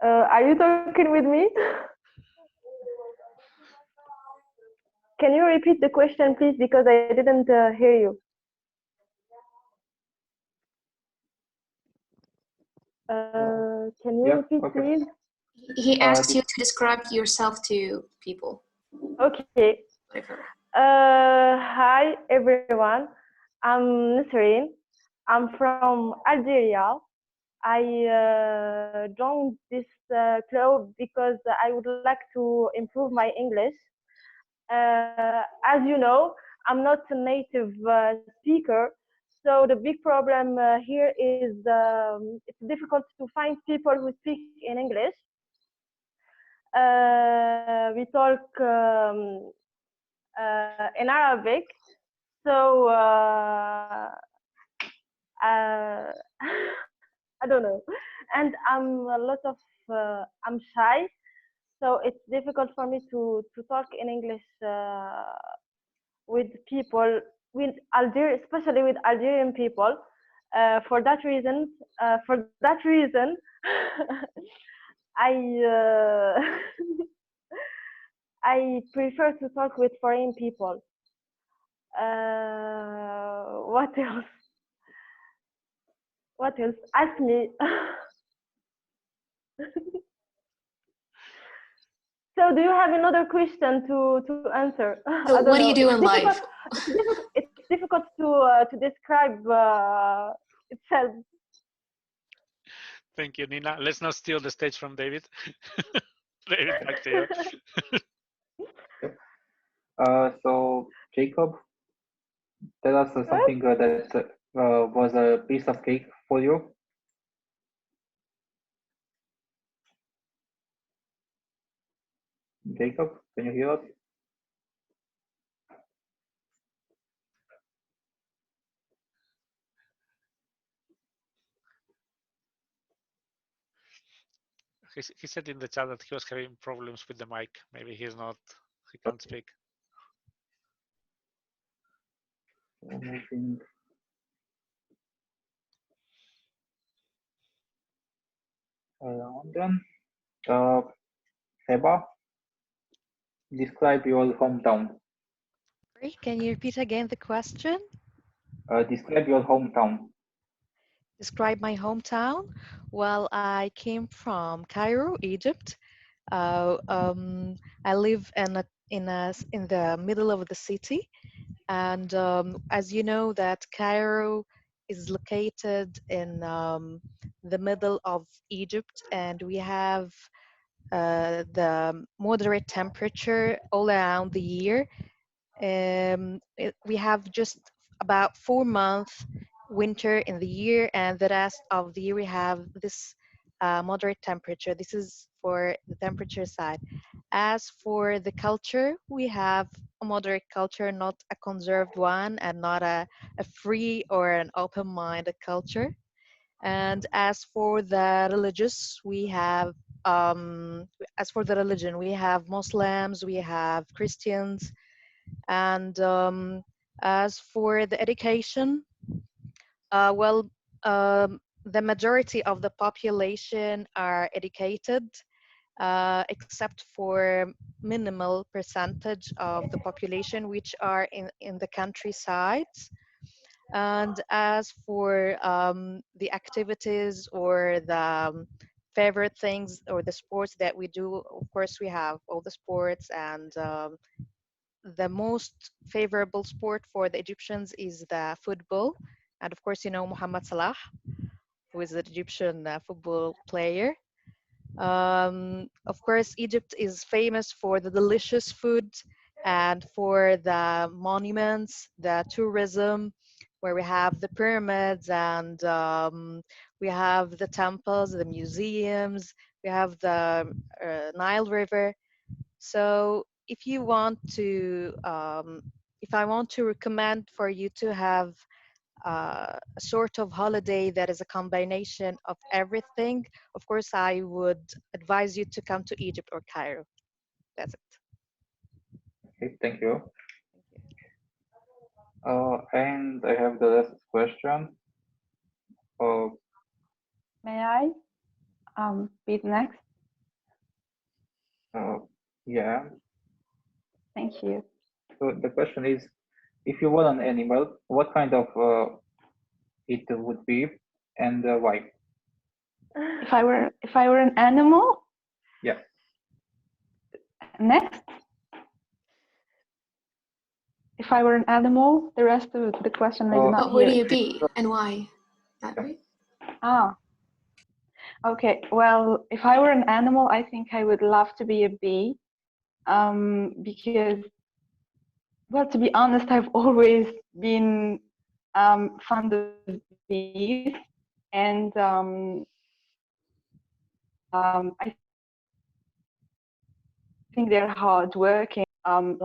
Speaker 15: Are you talking with me? Can you repeat the question, please? Because I didn't hear you. Can you
Speaker 12: Yeah,
Speaker 15: repeat,
Speaker 12: okay.
Speaker 15: please?
Speaker 9: He asked you to describe yourself to people.
Speaker 15: Okay.
Speaker 9: Whatever.
Speaker 15: Hi, everyone. I'm Nasreen. I'm from Algeria. I joined this club because I would like to improve my English. As you know, I'm not a native speaker, so the big problem here is it's difficult to find people who speak in English. We talk in Arabic, so I don't know, and I'm shy, so it's difficult for me to talk in English with people with Algeria, especially with Algerian people. For that reason, I I prefer to talk with foreign people. What else? What else? Ask me. So, do you have another question to answer? I
Speaker 9: So
Speaker 15: don't
Speaker 9: what
Speaker 15: know.
Speaker 9: do you do
Speaker 15: It's
Speaker 9: in
Speaker 15: difficult.
Speaker 9: life?
Speaker 15: It's difficult to describe itself.
Speaker 1: Thank you, Nina. Let's not steal the stage from David. David, back to you.
Speaker 12: So Jacob, tell us something that was a piece of cake for you. Jacob, can you hear us?
Speaker 1: He said in the chat that he was having problems with the mic. Maybe he can't speak.
Speaker 12: Moving around then. Heba, describe your hometown.
Speaker 14: Sorry, can you repeat again the question?
Speaker 12: Describe your hometown.
Speaker 14: Describe my hometown? Well, I came from Cairo, Egypt. Uh, um, I live in the middle of the city, and as you know, that Cairo is located in the middle of Egypt, and we have the moderate temperature all around the year. We have just about 4 months winter in the year, and the rest of the year we have this moderate temperature. This is for the temperature side. As for the culture, we have a moderate culture, not a conserved one, and not a free or an open-minded culture. And as for the religious, we have as for the religion, we have Muslims, we have Christians, and as for the education, well, the majority of the population are educated, except for minimal percentage of the population which are in the countryside. And as for the activities or the favorite things or the sports that we do, of course, we have all the sports, and the most favorable sport for the Egyptians is the football. And of course, you know Muhammad Salah, who is an Egyptian football player. Of course, Egypt is famous for the delicious food and for the monuments, the tourism, where we have the pyramids, and we have the temples, the museums, we have the Nile River. So if you want to, if I want to recommend for you to have a sort of holiday that is a combination of everything, of course, I would advise you to come to Egypt or Cairo. That's it.
Speaker 12: Okay, thank you. And I have the last question. Uh,
Speaker 16: May I be next?
Speaker 12: uh, yeah.
Speaker 16: Thank you.
Speaker 12: So the question is, if you were an animal, what kind of it would be, and why?
Speaker 16: If I were an animal,
Speaker 12: Yeah.
Speaker 16: next. If I were an animal, the rest of the question I did not
Speaker 9: What would
Speaker 16: hear.
Speaker 9: you be and why? That way?
Speaker 16: Ah, okay. Well, if I were an animal, I think I would love to be a bee. Because, well, to be honest, I've always been fond of bees, and I think they're hardworking,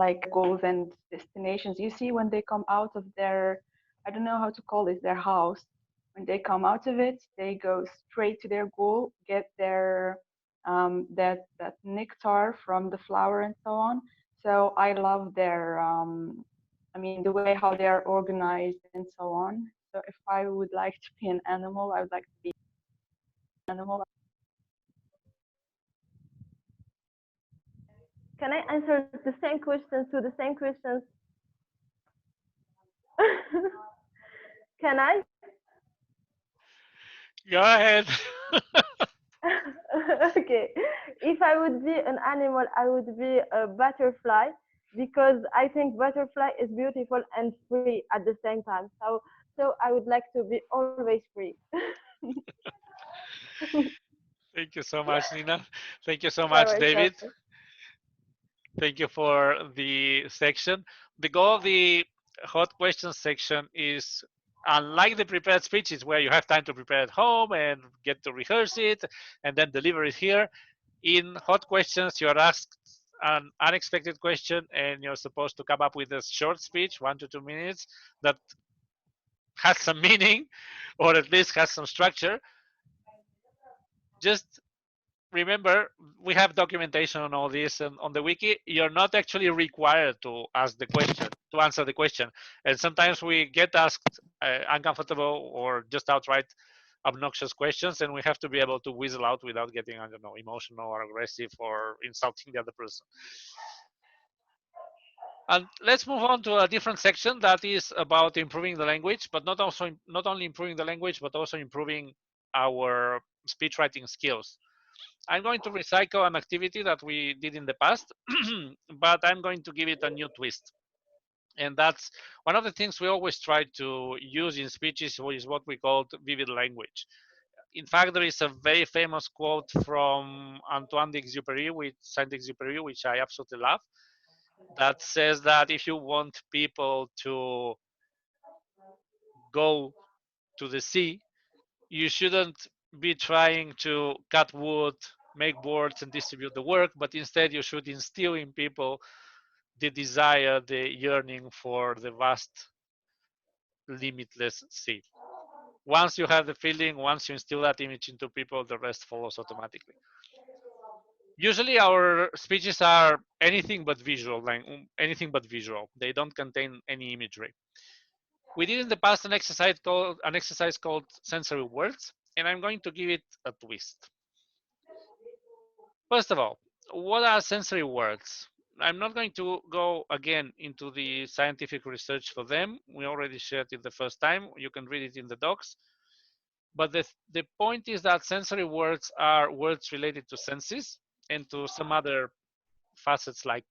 Speaker 16: like goals and destinations. You see, when they come out of their, I don't know how to call it, their house. When they come out of it, they go straight to their goal, get their that nectar from the flower and so on. So I love their, I mean, the way how they are organized and so on. So if I would like to be an animal, I would like to be an animal.
Speaker 15: Can I answer the same questions to the same questions? Can I?
Speaker 1: Go ahead.
Speaker 15: Okay. If I would be an animal, I would be a butterfly because I think butterfly is beautiful and free at the same time. So I would like to be always free.
Speaker 1: Thank you so much, Nina. Thank you so
Speaker 15: You're
Speaker 1: much, David.
Speaker 15: welcome.
Speaker 1: Thank you for the section. The goal of the hot questions section is, unlike the prepared speeches where you have time to prepare at home and get to rehearse it and then deliver it here, in hot questions you're asked an unexpected question and you're supposed to come up with a short speech, 1 to 2 minutes, that has some meaning or at least has some structure. Just remember, we have documentation on all this, and on the wiki you're not actually required to ask the question, to answer the question, and sometimes we get asked uncomfortable or just outright obnoxious questions, and we have to be able to whistle out without getting, I don't know, emotional or aggressive or insulting the other person. And let's move on to a different section that is about improving the language, but not only improving the language but also improving our speech writing skills. I'm going to recycle an activity that we did in the past, but I'm going to give it a new twist. And that's one of the things we always try to use in speeches is what we call vivid language. In fact, there is a very famous quote from Antoine de Exupéry, with Saint-Exupéry, which I absolutely love, that says that if you want people to go to the sea, you shouldn't be trying to cut wood make boards and distribute the work, but instead you should instill in people the desire, the yearning for the vast, limitless sea. Once you have the feeling, once you instill that image into people, the rest follows automatically. Usually our speeches are anything but visual, like anything but visual. They don't contain any imagery. We did in the past an exercise called sensory words, and I'm going to give it a twist. First of all, what are sensory words? I'm not going to go again into the scientific research for them. We already shared it the first time. You can read it in the docs. But the point is that sensory words are words related to senses and to some other facets like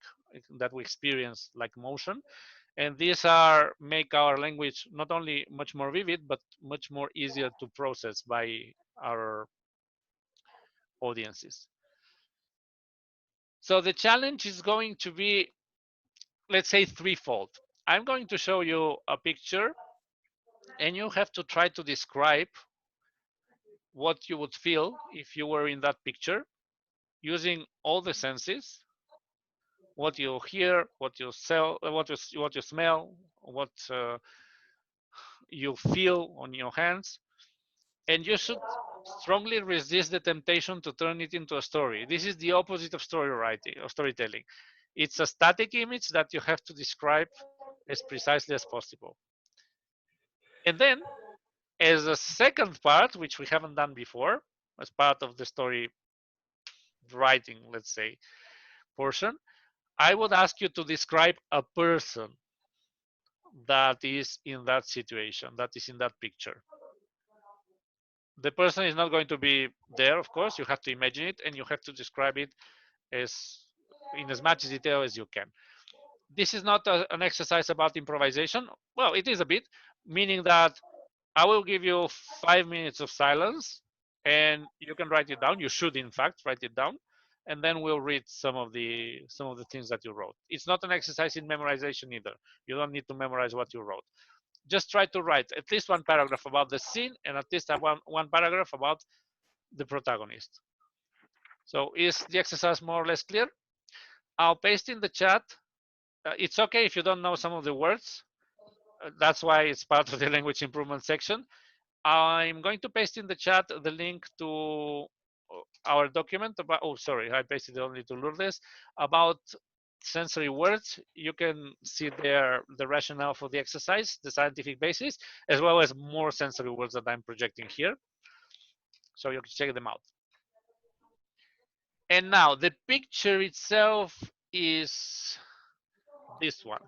Speaker 1: that we experience, like motion. And these are make our language not only much more vivid, but much more easier to process by our audiences. So the challenge is going to be, let's say, threefold. I'm going to show you a picture, and you have to try to describe what you would feel if you were in that picture using all the senses, what you hear, what you what you smell, what you feel on your hands, and you should strongly resist the temptation to turn it into a story. This is the opposite of story writing or storytelling. It's a static image that you have to describe as precisely as possible. And then, as a second part, which we haven't done before, as part of the story writing, let's say, portion, I would ask you to describe a person that is in that situation, that is in that picture. The person is not going to be there, of course. You have to imagine it, and you have to describe it as in as much detail as you can. This is not an exercise about improvisation. Well, it is a bit, meaning that I will give you 5 minutes of silence, and you can write it down. You should, in fact, write it down, and then we'll read some of the things that you wrote. It's not an exercise in memorization either. You don't need to memorize what you wrote. Just try to write at least one paragraph about the scene, and at least one paragraph about the protagonist. So is the exercise more or less clear? I'll paste in the chat. It's okay if you don't know some of the words. That's why it's part of the language improvement section. I'm going to paste in the chat the link to our document about, oh, sorry, I pasted it only to Lourdes, about sensory words. You can see there the rationale for the exercise, the scientific basis, as well as more sensory words that I'm projecting here. So you can check them out. And now the picture itself is this one.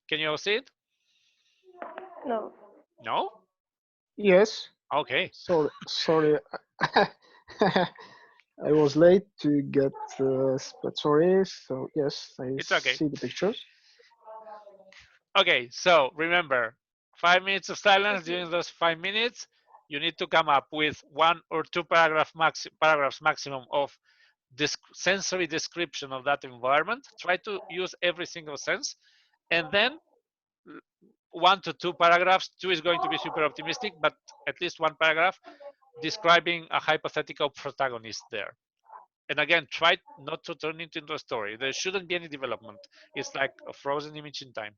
Speaker 1: Can you all see it?
Speaker 15: No.
Speaker 1: No?
Speaker 17: Yes.
Speaker 1: Okay.
Speaker 17: Sorry. I was late to get, but sorry. So yes, I
Speaker 1: It's okay.
Speaker 17: see the pictures.
Speaker 1: Okay, so remember, 5 minutes of silence. During those 5 minutes, you need to come up with 1 or 2 paragraphs maximum of this sensory description of that environment. Try to use every single sense, and then 1 to 2 paragraphs. 2 is going to be super optimistic, but at least 1 paragraph describing a hypothetical protagonist there. And again, try not to turn it into a story. There shouldn't be any development. It's like a frozen image in time.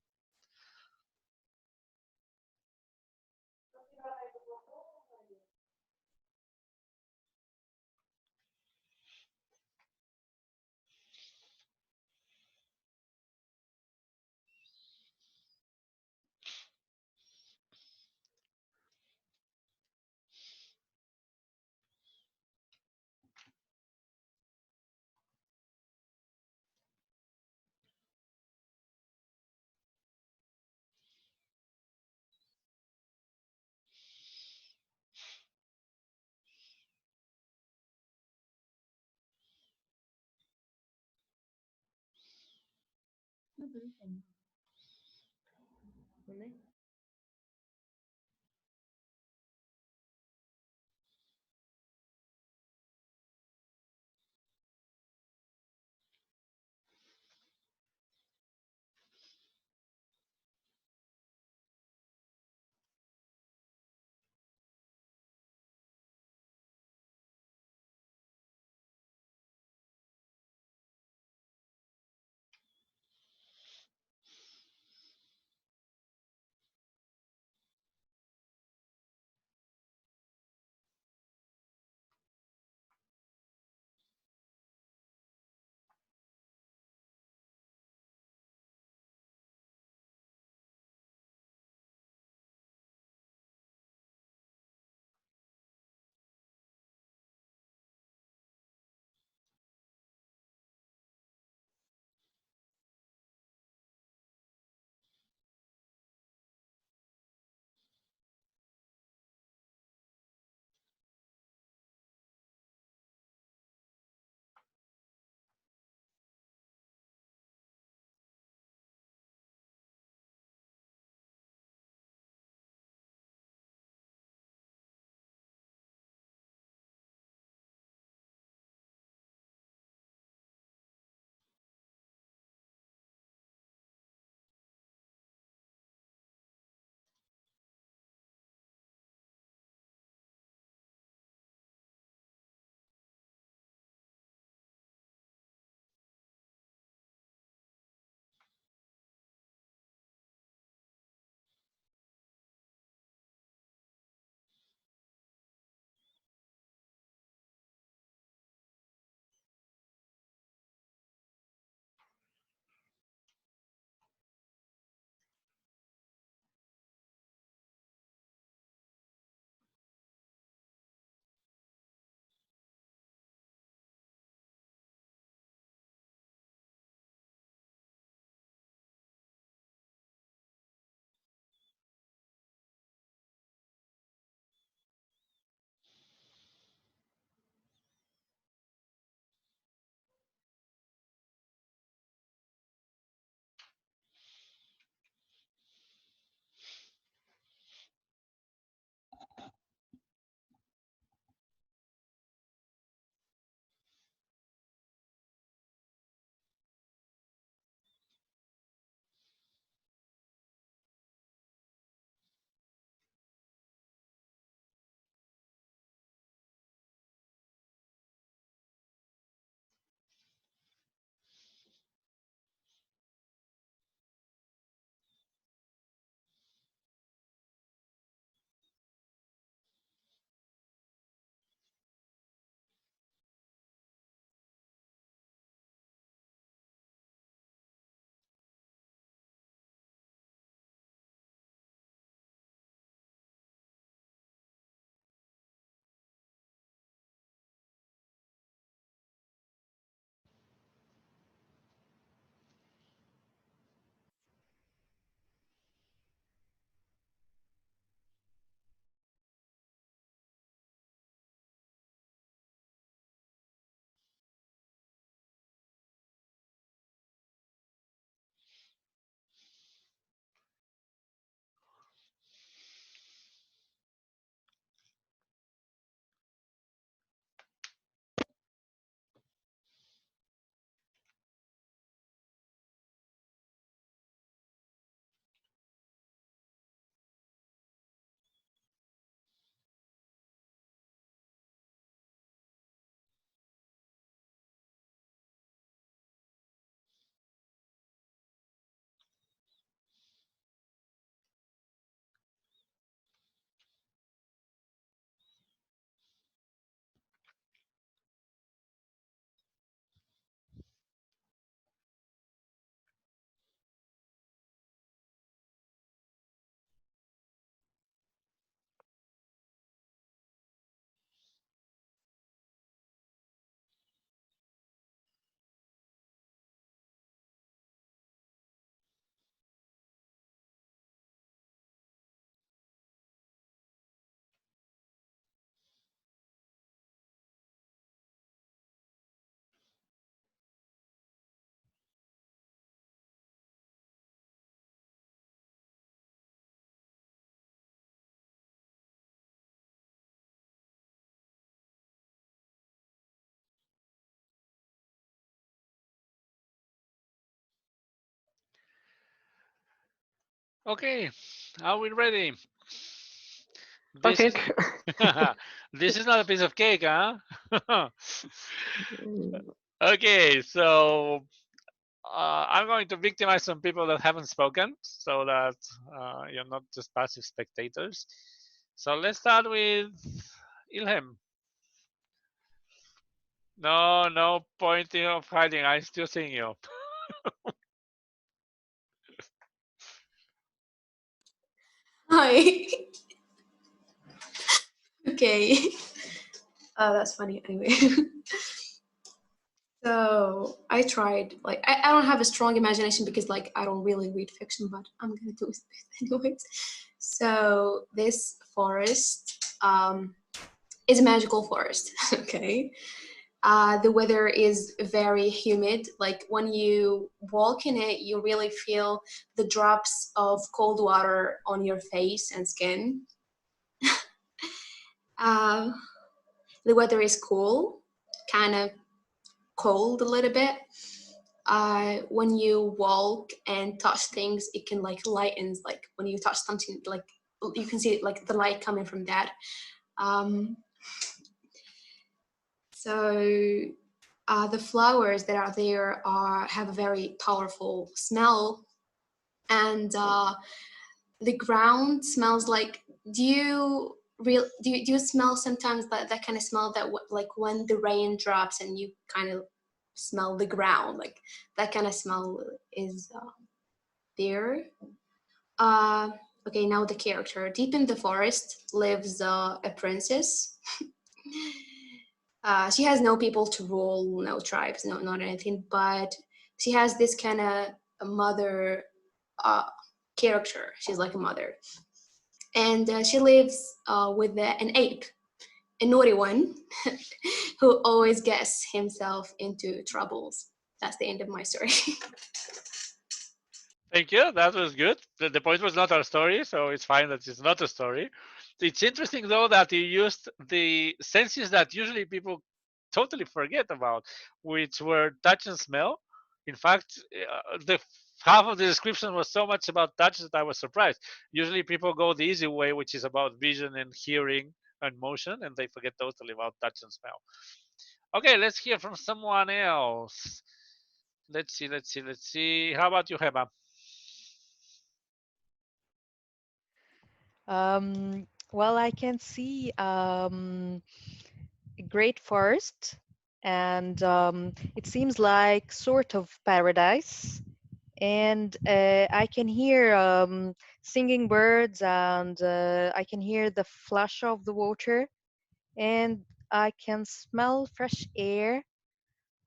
Speaker 1: Okay, are we ready?
Speaker 17: A
Speaker 1: This is
Speaker 17: cake.
Speaker 1: this is not a piece of cake, huh? Okay, so I'm going to victimize some people that haven't spoken so that you're not just passive spectators. So let's start with Ilham. No, no pointing of hiding. I'm still seeing you.
Speaker 9: Hi. Okay. Oh, that's funny. Anyway. So I tried, like, I don't have a strong imagination because, like, I don't really read fiction, but I'm gonna do it anyways. So this forest is a magical forest. Okay. The weather is very humid. Like when you walk in it, you really feel the drops of cold water on your face and skin. Uh, the weather is cool, kind of cold a little bit. When you walk and touch things, it can like lightens. Like when you touch something, like you can see like the light coming from that. Um, so the flowers that are there have a very powerful smell, and the ground smells like. Do you smell sometimes that kind of smell that like when the rain drops and you kind of smell the ground, like that kind of smell is there. Uh, okay, now the character. Deep in the forest lives a princess. She has no people to rule, no tribes, no not anything, but she has this kind of mother uh, character. She's like a mother, and she lives with an ape, a naughty one, who always gets himself into troubles. That's the end of my story.
Speaker 1: Thank you. That was good. The point was not our story, so it's fine that it's not a story. It's interesting though that you used the senses that usually people totally forget about, which were touch and smell. In fact, the half of the description was so much about touch that I was surprised. Usually people go the easy way, which is about vision and hearing and motion, and they forget totally about touch and smell. Okay, let's hear from someone else. Let's see. How about you, Heba?
Speaker 14: Well, I can see a great forest, and it seems like sort of paradise. And I can hear singing birds, and I can hear the flush of the water, and I can smell fresh air,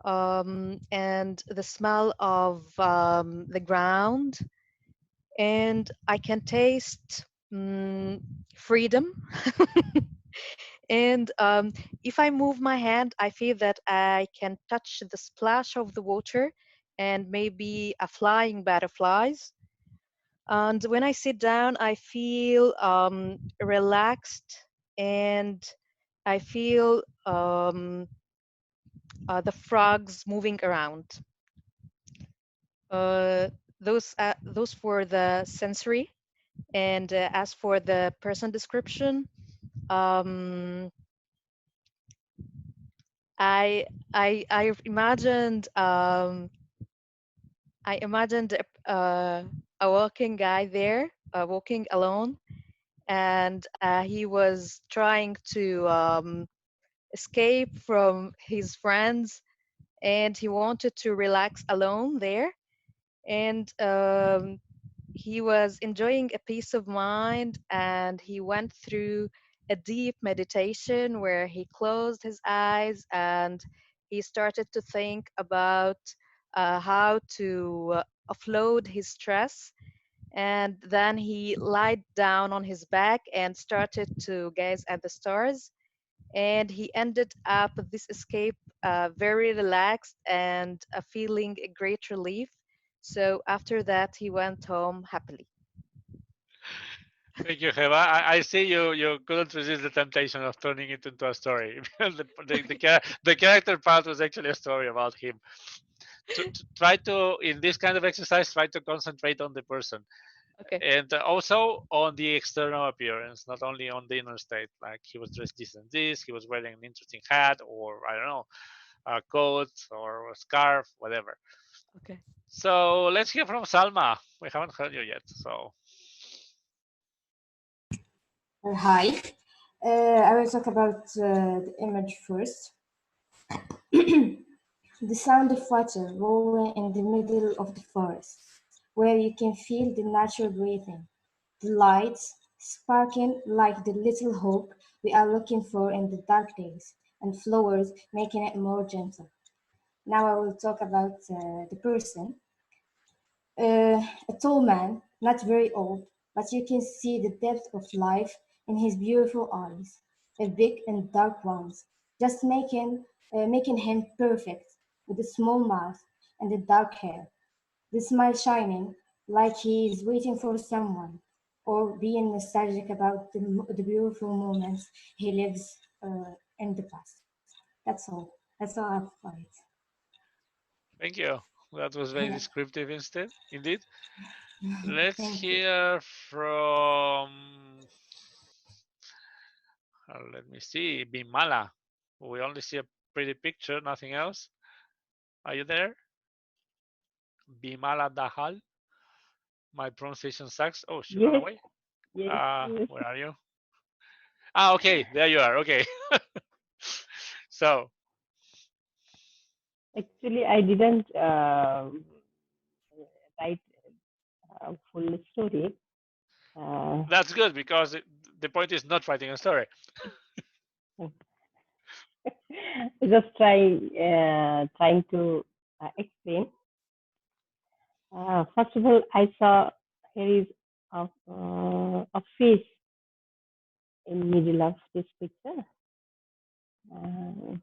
Speaker 14: and the smell of the ground, and I can taste freedom. And if I move my hand, I feel that I can touch the splash of the water and maybe a flying butterflies. And when I sit down, I feel relaxed, and I feel the frogs moving around. Uh, those for the sensory, and as for the person description, um, I I imagined a walking guy there, walking alone, and he was trying to escape from his friends, and he wanted to relax alone there, and he was enjoying a peace of mind, and he went through a deep meditation where he closed his eyes and he started to think about how to offload his stress, and then he lied down on his back and started to gaze at the stars, and he ended up this escape very relaxed and feeling a great relief. So after that, he went home happily.
Speaker 1: Thank you, Heba. I see you couldn't resist the temptation of turning it into a story. The character part was actually a story about him. To try to, in this kind of exercise, try to concentrate on the person.
Speaker 14: Okay.
Speaker 1: And also on the external appearance, not only on the inner state, like he was dressed this and this, he was wearing an interesting hat, or I don't know, a coat or a scarf, whatever.
Speaker 14: Okay.
Speaker 1: So let's hear from Salma. We haven't heard you yet, so.
Speaker 18: Hi. I will talk about the image first. The sound of water rolling in the middle of the forest, where you can feel the natural breathing, the lights sparking like the little hope we are looking for in the dark days, and flowers making it more gentle. Now I will talk about the person. A tall man, not very old, but you can see the depth of life in his beautiful eyes, big and dark ones, just making him perfect, with a small mouth and the dark hair, the smile shining like he is waiting for someone, or being nostalgic about the beautiful moments he lives in the past. That's all. That's all I have for it.
Speaker 1: Thank you. That was very
Speaker 18: Yeah.
Speaker 1: descriptive indeed. Let's
Speaker 18: Thank you.
Speaker 1: hear from, let me see, Bimala. We only see a pretty picture, nothing else. Are you there? Bimala Dahal. My pronunciation sucks. Oh, she ran
Speaker 19: Yes,
Speaker 1: away.
Speaker 19: yes, yes.
Speaker 1: Where are you? Ah, okay, there you are. Okay. So,
Speaker 19: Actually, I didn't write full story.
Speaker 1: that's good because the point is not writing a story.
Speaker 19: Just trying to explain. First of all, I saw here is a fish in middle of this picture. Uh,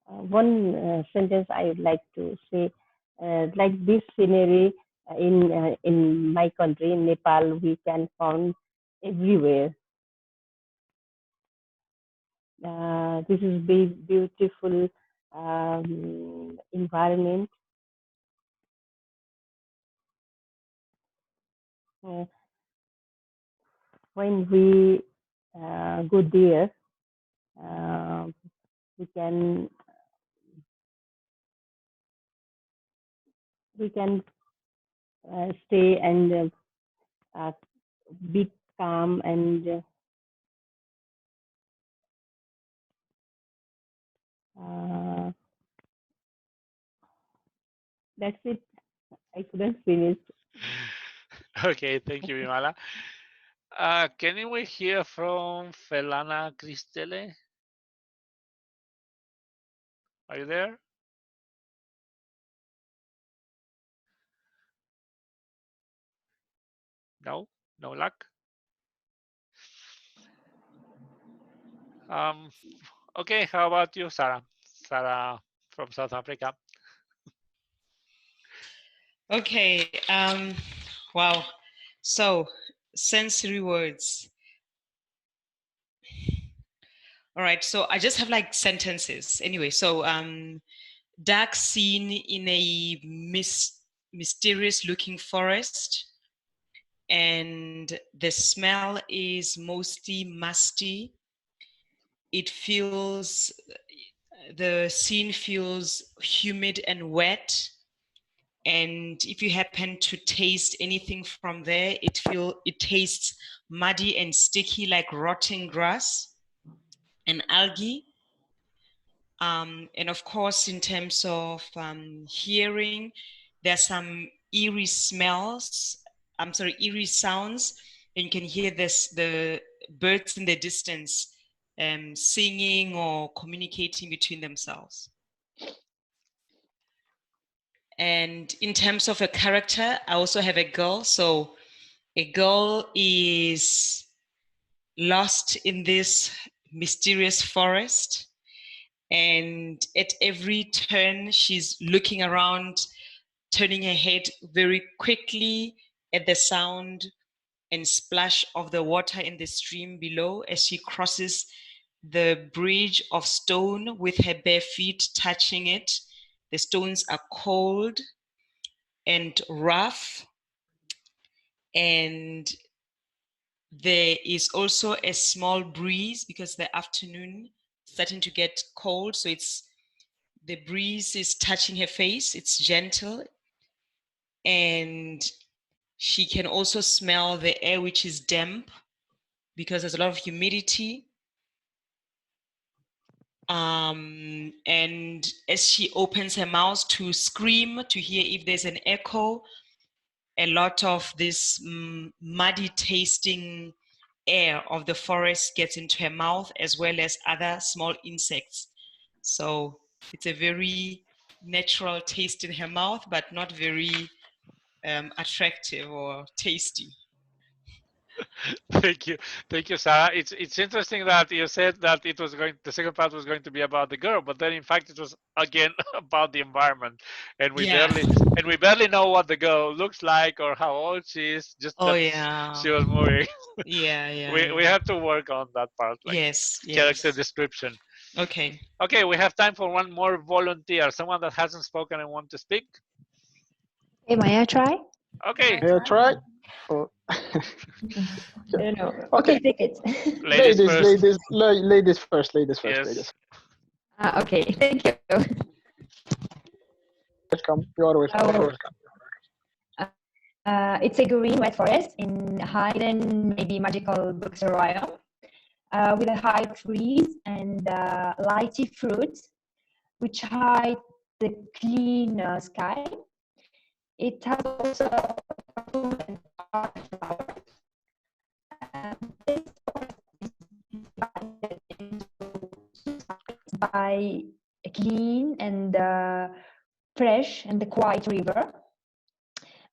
Speaker 19: one sentence I would like to say, like this scenery in my country, in Nepal, we can find everywhere. This is beautiful environment. When we go there, uh, we can stay and be calm and that's it. I couldn't finish.
Speaker 1: Okay, thank you, Bimala. Can we hear from Felana Cristele? Are you there? No, no luck. Um, okay, how about you, Sarah? Sarah from South Africa.
Speaker 7: Okay. Wow. So, sensory words. All right. So I just have like sentences. Anyway, so dark scene in a mysterious looking forest, and the smell is mostly musty. It feels, the scene feels humid and wet. And if you happen to taste anything from there, it tastes muddy and sticky like rotting grass and algae. And of course, in terms of hearing, there's some eerie smells. I'm sorry, eerie sounds, and you can hear the birds in the distance singing or communicating between themselves. And in terms of a character, I also have a girl. So a girl is lost in this mysterious forest. And at every turn, she's looking around, turning her head very quickly at the sound and splash of the water in the stream below as she crosses the bridge of stone with her bare feet touching it. The stones are cold and rough. and there is also a small breeze because the afternoon starting to get cold, so the breeze is touching her face. It's gentle, and she can also smell the air, which is damp because there's a lot of humidity. And as she opens her mouth to scream to hear if there's an echo, a lot of this muddy tasting air of the forest gets into her mouth, as well as other small insects. So it's a very natural taste in her mouth, but not very attractive or tasty.
Speaker 1: Thank you, Sarah. It's interesting that you said that the second part was going to be about the girl, but then in fact it was again about the environment, and we
Speaker 7: Yeah.
Speaker 1: barely know what the girl looks like or how old she is. Just
Speaker 7: Oh
Speaker 1: that
Speaker 7: yeah.
Speaker 1: she was moving.
Speaker 7: Yeah.
Speaker 1: We have to work on that part, like
Speaker 7: Yes.
Speaker 1: character description.
Speaker 7: Okay.
Speaker 1: Okay, we have time for one more volunteer. Someone that hasn't spoken and want to speak.
Speaker 20: Hey, may I try?
Speaker 1: Okay.
Speaker 17: May I try? Oh.
Speaker 20: I don't know. Okay, take it.
Speaker 1: Ladies first.
Speaker 17: Ladies first. Ladies first.
Speaker 1: Yes.
Speaker 17: Ladies.
Speaker 20: Okay, thank you.
Speaker 17: Welcome. You are welcome.
Speaker 20: Oh, it's a green wet forest in hidden, maybe magical books royal, with a high trees and lighty fruits, which hide the clean sky. It has also and flowers. This forest is divided into two sides by a clean and fresh and quiet river,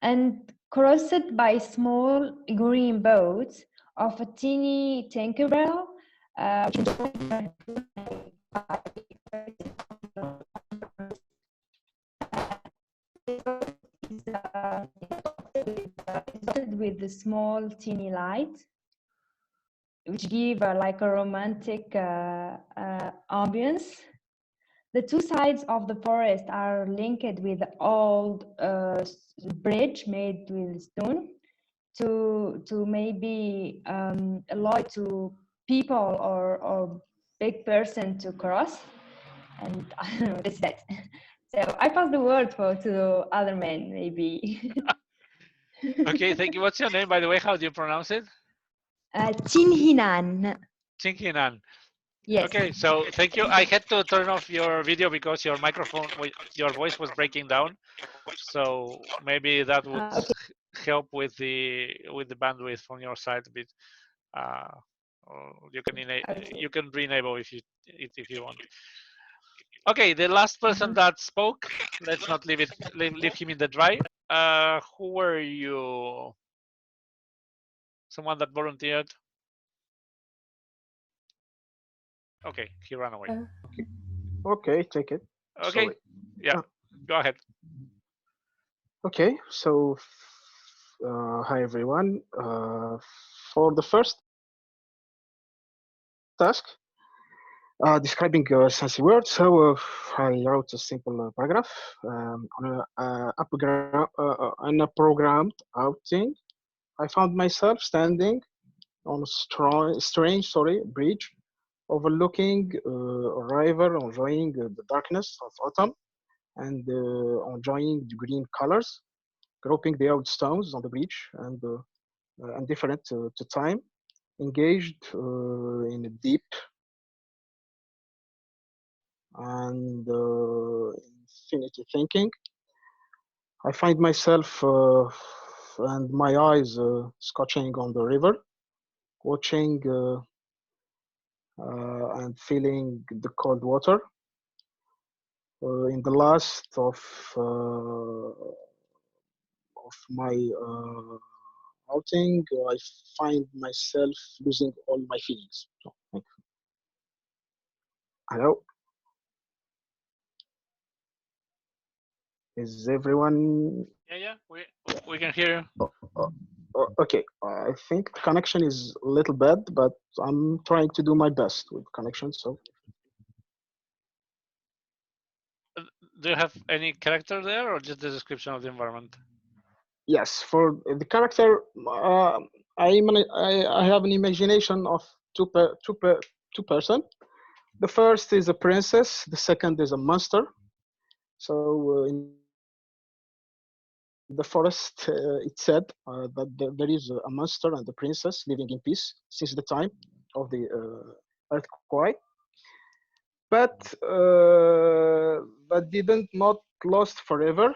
Speaker 20: and crossed by small green boats of a teeny tinkerbell, with the small teeny light, which give like a romantic ambience. The two sides of the forest are linked with an old bridge made with stone to maybe allow to people or big person to cross. And I don't know, that's that. So I pass the word to other men, maybe.
Speaker 1: Okay, thank you. What's your name, by the way? How do you pronounce it?
Speaker 20: Chinhinan.
Speaker 1: Chinkinan.
Speaker 20: Yes.
Speaker 1: Okay, so thank you. I had to turn off your video because your microphone, your voice was breaking down. So maybe that would help with the bandwidth from your side a bit. Or you can re-enable if you want. Okay, the last person that spoke. Let's not leave him in the dry. Who were you? Someone that volunteered. Okay, he ran away.
Speaker 17: Okay, take it.
Speaker 1: Okay,
Speaker 17: Sorry.
Speaker 1: yeah, go ahead.
Speaker 17: Okay, so hi everyone. For the first task, describing a fancy word, so I wrote a simple paragraph on a programmed outing. I found myself standing on a strange bridge overlooking a river, enjoying the darkness of autumn and enjoying the green colors, groping the old stones on the bridge and different to time, engaged in a deep and infinity thinking. I find myself and my eyes scotching on the river, watching and feeling the cold water. In the last of my outing, I find myself losing all my feelings. So, hello, is everyone?
Speaker 1: Yeah, we can hear you.
Speaker 17: Okay, I think the connection is a little bad, but I'm trying to do my best with connection. So,
Speaker 1: Do you have any character there, or just the description of the environment?
Speaker 17: Yes, for the character, I have an imagination of two person. The first is a princess. The second is a monster. So in the forest, it's said that there is a monster and the princess living in peace since the time of the earthquake, but didn't not lost forever.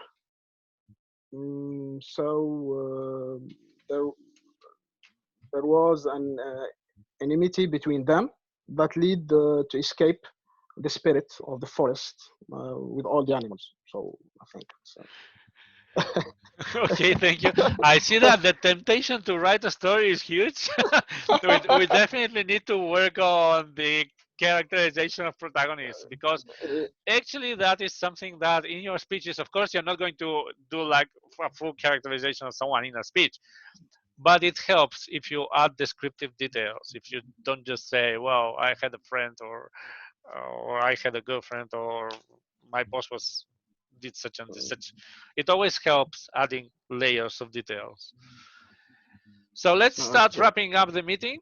Speaker 17: There there was an enmity between them that lead to escape the spirit of the forest with all the animals. So I think so.
Speaker 1: Okay, thank you. I see that the temptation to write a story is huge. We definitely need to work on the characterization of protagonists because actually that is something that in your speeches, of course, you're not going to do like a full characterization of someone in a speech, but it helps if you add descriptive details. If you don't just say, "Well, I had a friend," or "I had a girlfriend," or "My boss was did such and such." It always helps adding layers of details. So let's start wrapping up the meeting.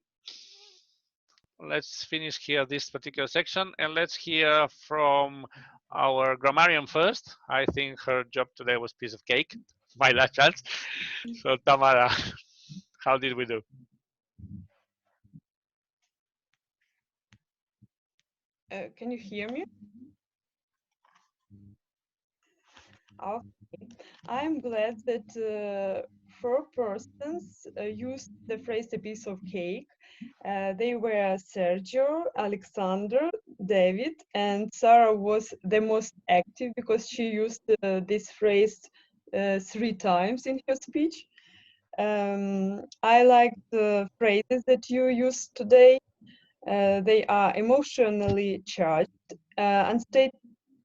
Speaker 1: Let's finish here this particular section and let's hear from our grammarian first. I think her job today was piece of cake, my last chance. So Tamara, how did we do?
Speaker 3: Can you hear me? Okay. I'm glad that four persons used the phrase "a piece of cake." They were Sergio, Alexander, David, and Sarah was the most active because she used this phrase 3 times in her speech. I like the phrases that you used today. They are emotionally charged,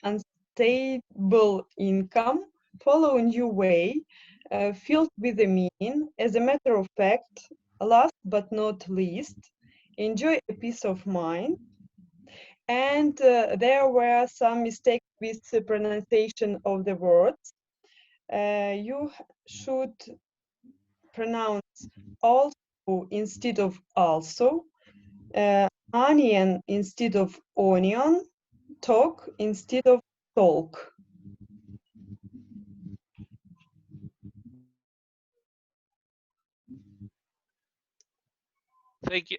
Speaker 3: unstable income, follow a new way, filled with a meaning. As a matter of fact, last but not least, enjoy a peace of mind. And there were some mistakes with the pronunciation of the words. You should pronounce also instead of also, onion instead of onion, talk instead of talk.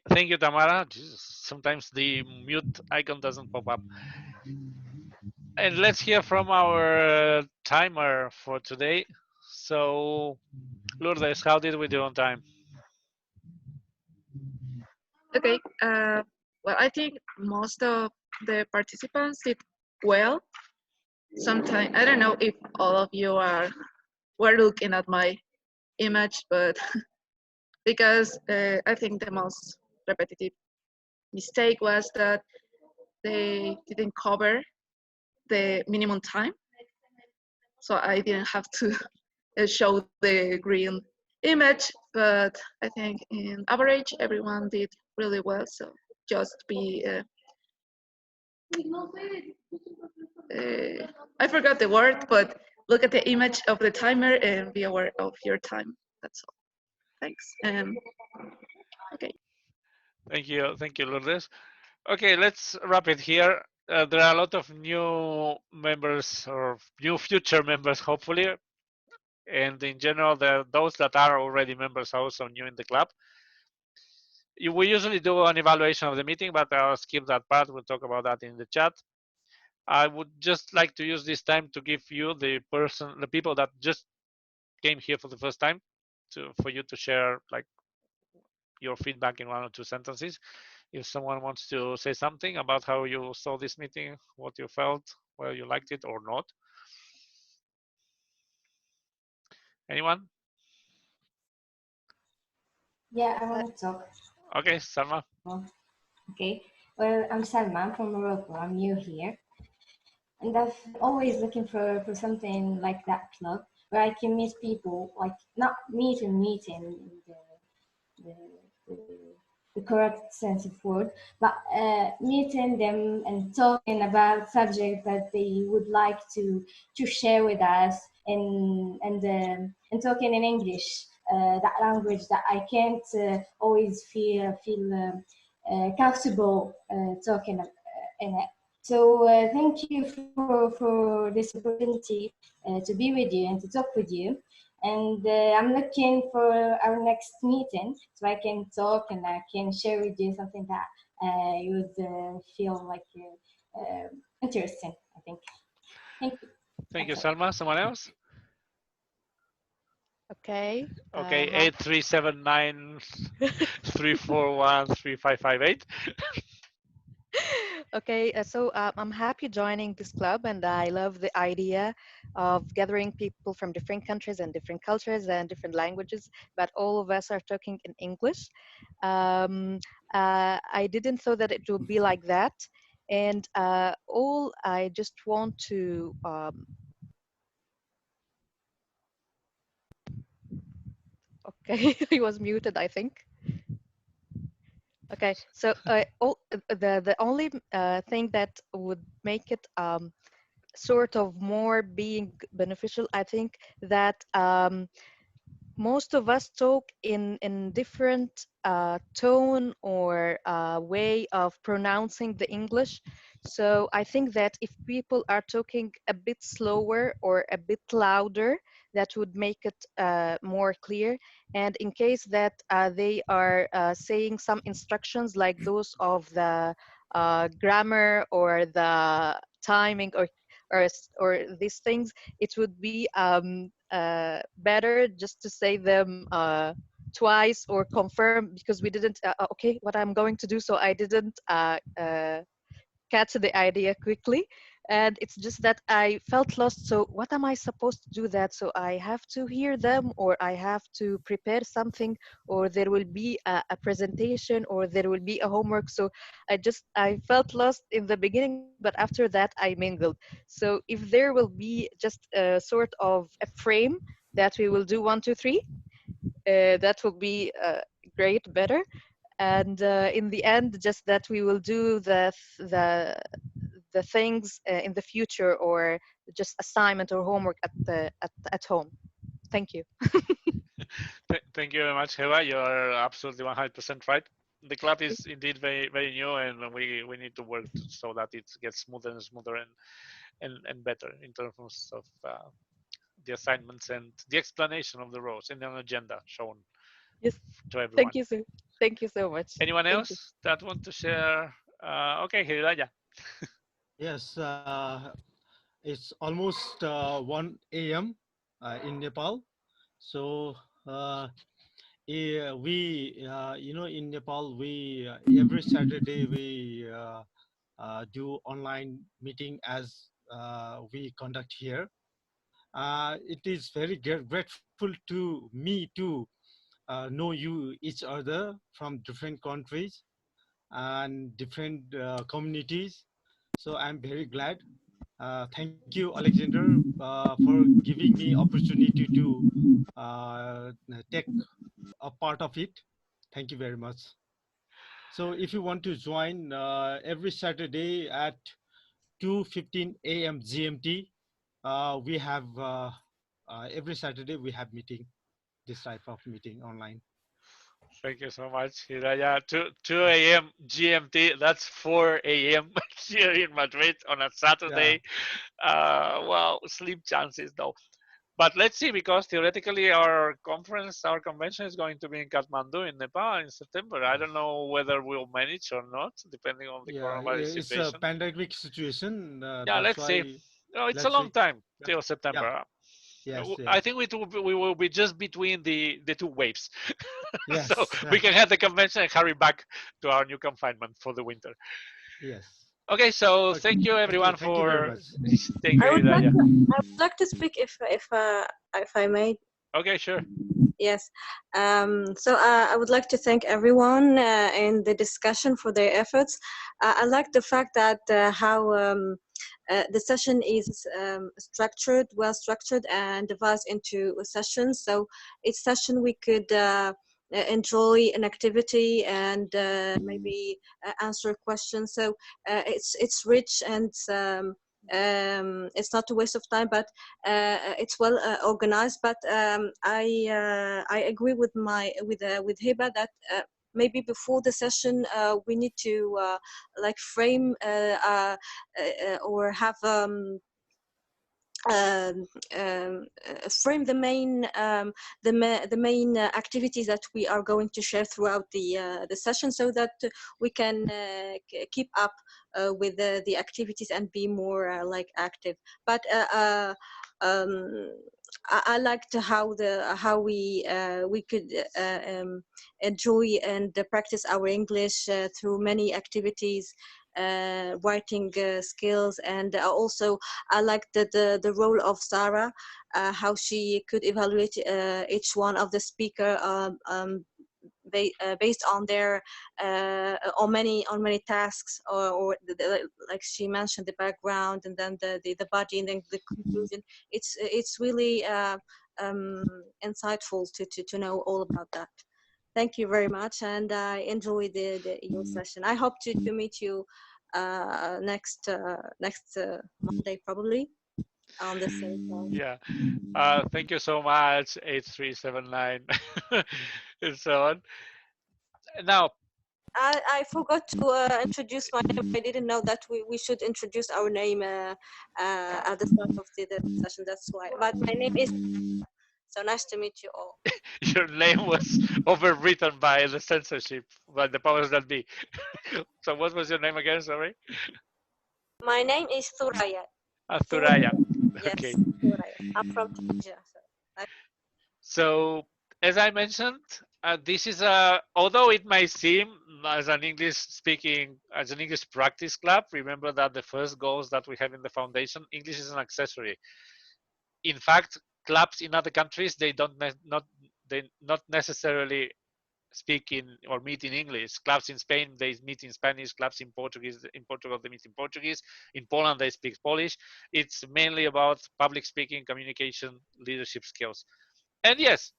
Speaker 1: Thank you, Tamara. Jesus, sometimes the mute icon doesn't pop up. And let's hear from our timer for today. So, Lourdes, how did we do on time?
Speaker 2: Okay. Well, I think most of the participants did well. Sometimes I don't know if all of you were looking at my image, but because I think the most repetitive mistake was that they didn't cover the minimum time, so I didn't have to show the green image. But I think in average everyone did really well. So just be I forgot the word, but look at the image of the timer and be aware of your time. That's all. Thanks. Okay.
Speaker 1: Thank you, Lourdes. Okay, let's wrap it here. There are a lot of new members or new future members, hopefully, and in general, those that are already members are also new in the club. We usually do an evaluation of the meeting, but I'll skip that part. We'll talk about that in the chat. I would just like to use this time to give you the people that just came here for the first time, for you to share like your feedback in 1 or 2 sentences. If someone wants to say something about how you saw this meeting, what you felt, whether you liked it or not. Anyone?
Speaker 18: Yeah, I want to talk.
Speaker 1: Okay, Salma.
Speaker 18: Okay. Well, I'm Salma. I'm from Morocco. I'm new here. And I've always looking for something like that club where I can meet people, like not meeting the, the, the correct sense of word, but meeting them and talking about subjects that they would like to share with us, in talking in English, that language that I can't always feel comfortable talking in it. So thank you for this opportunity to be with you and to talk with you. And I'm looking for our next meeting so I can talk and I can share with you something that you would feel like interesting, I think. Thank you.
Speaker 1: Thank you, Salma. Someone else?
Speaker 14: Okay.
Speaker 1: Okay,
Speaker 14: Hi.
Speaker 1: 8379 341 3558.
Speaker 14: Okay, so I'm happy joining this club, and I love the idea of gathering people from different countries and different cultures and different languages, but all of us are talking in English. Um, I didn't thought that it would be like that, and all I just want to okay, he was muted, I think. Okay, so the only thing that would make it sort of more being beneficial, I think that most of us talk in different tone or way of pronouncing the English. So I think that if people are talking a bit slower or a bit louder, that would make it more clear. And in case that they are saying some instructions like those of the grammar or the timing or these things, it would be better just to say them twice or confirm, because we didn't okay what I'm going to do, so I didn't catch the idea quickly. And it's just that I felt lost, so what am I supposed to do that? So I have to hear them, or I have to prepare something, or there will be a presentation, or there will be a homework. So I felt lost in the beginning, but after that I mingled. So if there will be just a sort of a frame that we will do 1 2 3, that will be great, better. And in the end, just that we will do the things in the future, or just assignment or homework at home. Thank you.
Speaker 1: Thank you very much, Heba. You're absolutely 100% right. The club is indeed very, very new, and we need to work so that it gets smoother and smoother and better in terms of the assignments and the explanation of the roles in an agenda shown
Speaker 14: Yes.
Speaker 1: to everyone.
Speaker 14: Thank you, sir. Thank you so much.
Speaker 1: Anyone
Speaker 14: Thank you.
Speaker 1: else that want to share? Okay, Hiraya.
Speaker 21: Yes, it's almost 1 a.m. In Nepal. So in Nepal, we every Saturday we do online meeting as we conduct here. It is very grateful to me to know you each other from different countries and different communities. So I'm very glad. Thank you, Alexander, for giving me opportunity to take a part of it. Thank you very much. So if you want to join every Saturday at 2:15 a.m. GMT, we have every Saturday we have meeting, this type of meeting online.
Speaker 1: Thank you so much, Hiraya. 2 a.m. GMT, that's 4 a.m. here in Madrid on a Saturday. Well, slim chances though. But let's see, because theoretically our convention is going to be in Kathmandu in Nepal in September. I don't know whether we'll manage or not, depending on the coronavirus
Speaker 21: It's a
Speaker 1: situation.
Speaker 21: pandemic situation.
Speaker 1: Yeah,
Speaker 21: That's
Speaker 1: let's see.
Speaker 21: why.
Speaker 1: No, it's a
Speaker 21: Let's
Speaker 1: long
Speaker 21: see.
Speaker 1: time
Speaker 21: Yeah.
Speaker 1: till September.
Speaker 21: Yes.
Speaker 1: I think we will be just between the two waves.
Speaker 21: Yes.
Speaker 1: So we can have the convention and hurry back to our new confinement for the winter.
Speaker 21: Yes.
Speaker 1: Okay, so thank you everyone
Speaker 21: Thank you very
Speaker 1: for.
Speaker 21: much.
Speaker 1: Thank you, Hiraya.
Speaker 22: I would like to speak if I may.
Speaker 1: Okay, sure.
Speaker 22: Yes. So I would like to thank everyone in the discussion for their efforts. I like the fact that how the session is well structured and divided into sessions. So each session we could enjoy an activity and maybe answer questions. So it's rich and it's not a waste of time, but it's well organized. But I agree with with Hiba that maybe before the session we need to like frame or have frame the main activities that we are going to share throughout the session, so that we can keep up with the activities and be more like active. But I liked how we could enjoy and practice our English through many activities, writing skills, and also I liked the role of Sarah, how she could evaluate each one of the speaker based on their on many tasks, or like she mentioned, the background, and then the body, and then the conclusion. It's really insightful to know all about that. Thank you very much, and I enjoyed your session. I hope to meet you next Monday, probably on the same time.
Speaker 1: Yeah. Thank you so much, 8379, and so on. Now,
Speaker 22: I forgot to introduce my name. I didn't know that we should introduce our name at the start of the session. That's why. But my name is. So nice to meet you all.
Speaker 1: your name was overwritten by the censorship, by the powers that be. So what was your name again? Sorry.
Speaker 22: My name is Thuraya.
Speaker 1: Thuraya.
Speaker 22: Yes,
Speaker 1: Okay.
Speaker 22: Thuraya. I'm from Tunisia.
Speaker 1: So as I mentioned, this is although it may seem as an English practice club, remember that the first goals that we have in the foundation, English is an accessory. In fact, clubs in other countries, they not necessarily speak in or meet in English. Clubs in Spain, they meet in Spanish. Clubs in Portugal, they meet in Portuguese. In Poland, they speak Polish. It's mainly about public speaking, communication, leadership skills. And yes,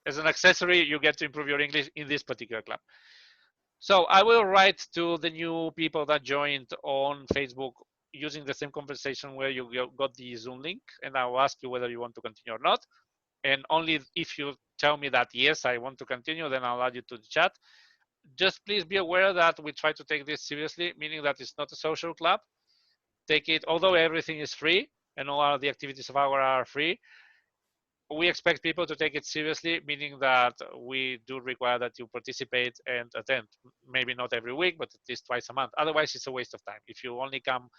Speaker 1: as an accessory, you get to improve your English in this particular club. So I will write to the new people that joined on Facebook using the same conversation where you got the Zoom link, and I will ask you whether you want to continue or not. And only if you tell me that, yes, I want to continue, then I'll add you to the chat. Just please be aware that we try to take this seriously, meaning that it's not a social club. Take it, although everything is free and all the activities of Agora are free, we expect people to take it seriously, meaning that we do require that you participate and attend. Maybe not every week, but at least twice a month. Otherwise, it's a waste of time. If you only can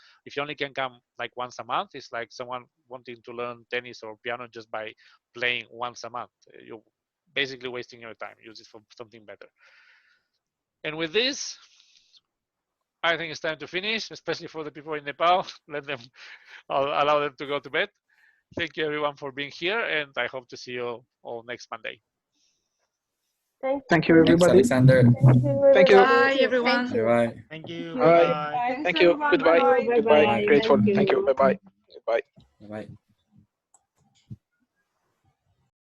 Speaker 1: come like once a month, it's like someone wanting to learn tennis or piano just by playing once a month. You're basically wasting your time. Use it for something better. And with this, I think it's time to finish, especially for the people in Nepal. I'll allow them to go to bed. Thank you everyone for being here, and I hope to see you all next Monday.
Speaker 17: Thank you,
Speaker 11: Thanks,
Speaker 17: everybody.
Speaker 11: Alexander.
Speaker 17: Thank you.
Speaker 2: Bye, everyone.
Speaker 11: Bye-bye.
Speaker 21: Thank you.
Speaker 17: Bye.
Speaker 21: Bye-bye.
Speaker 17: Thank you. Goodbye. Goodbye.
Speaker 11: Bye.
Speaker 17: Grateful. Thank you. Bye-bye. Goodbye.
Speaker 11: Bye-bye.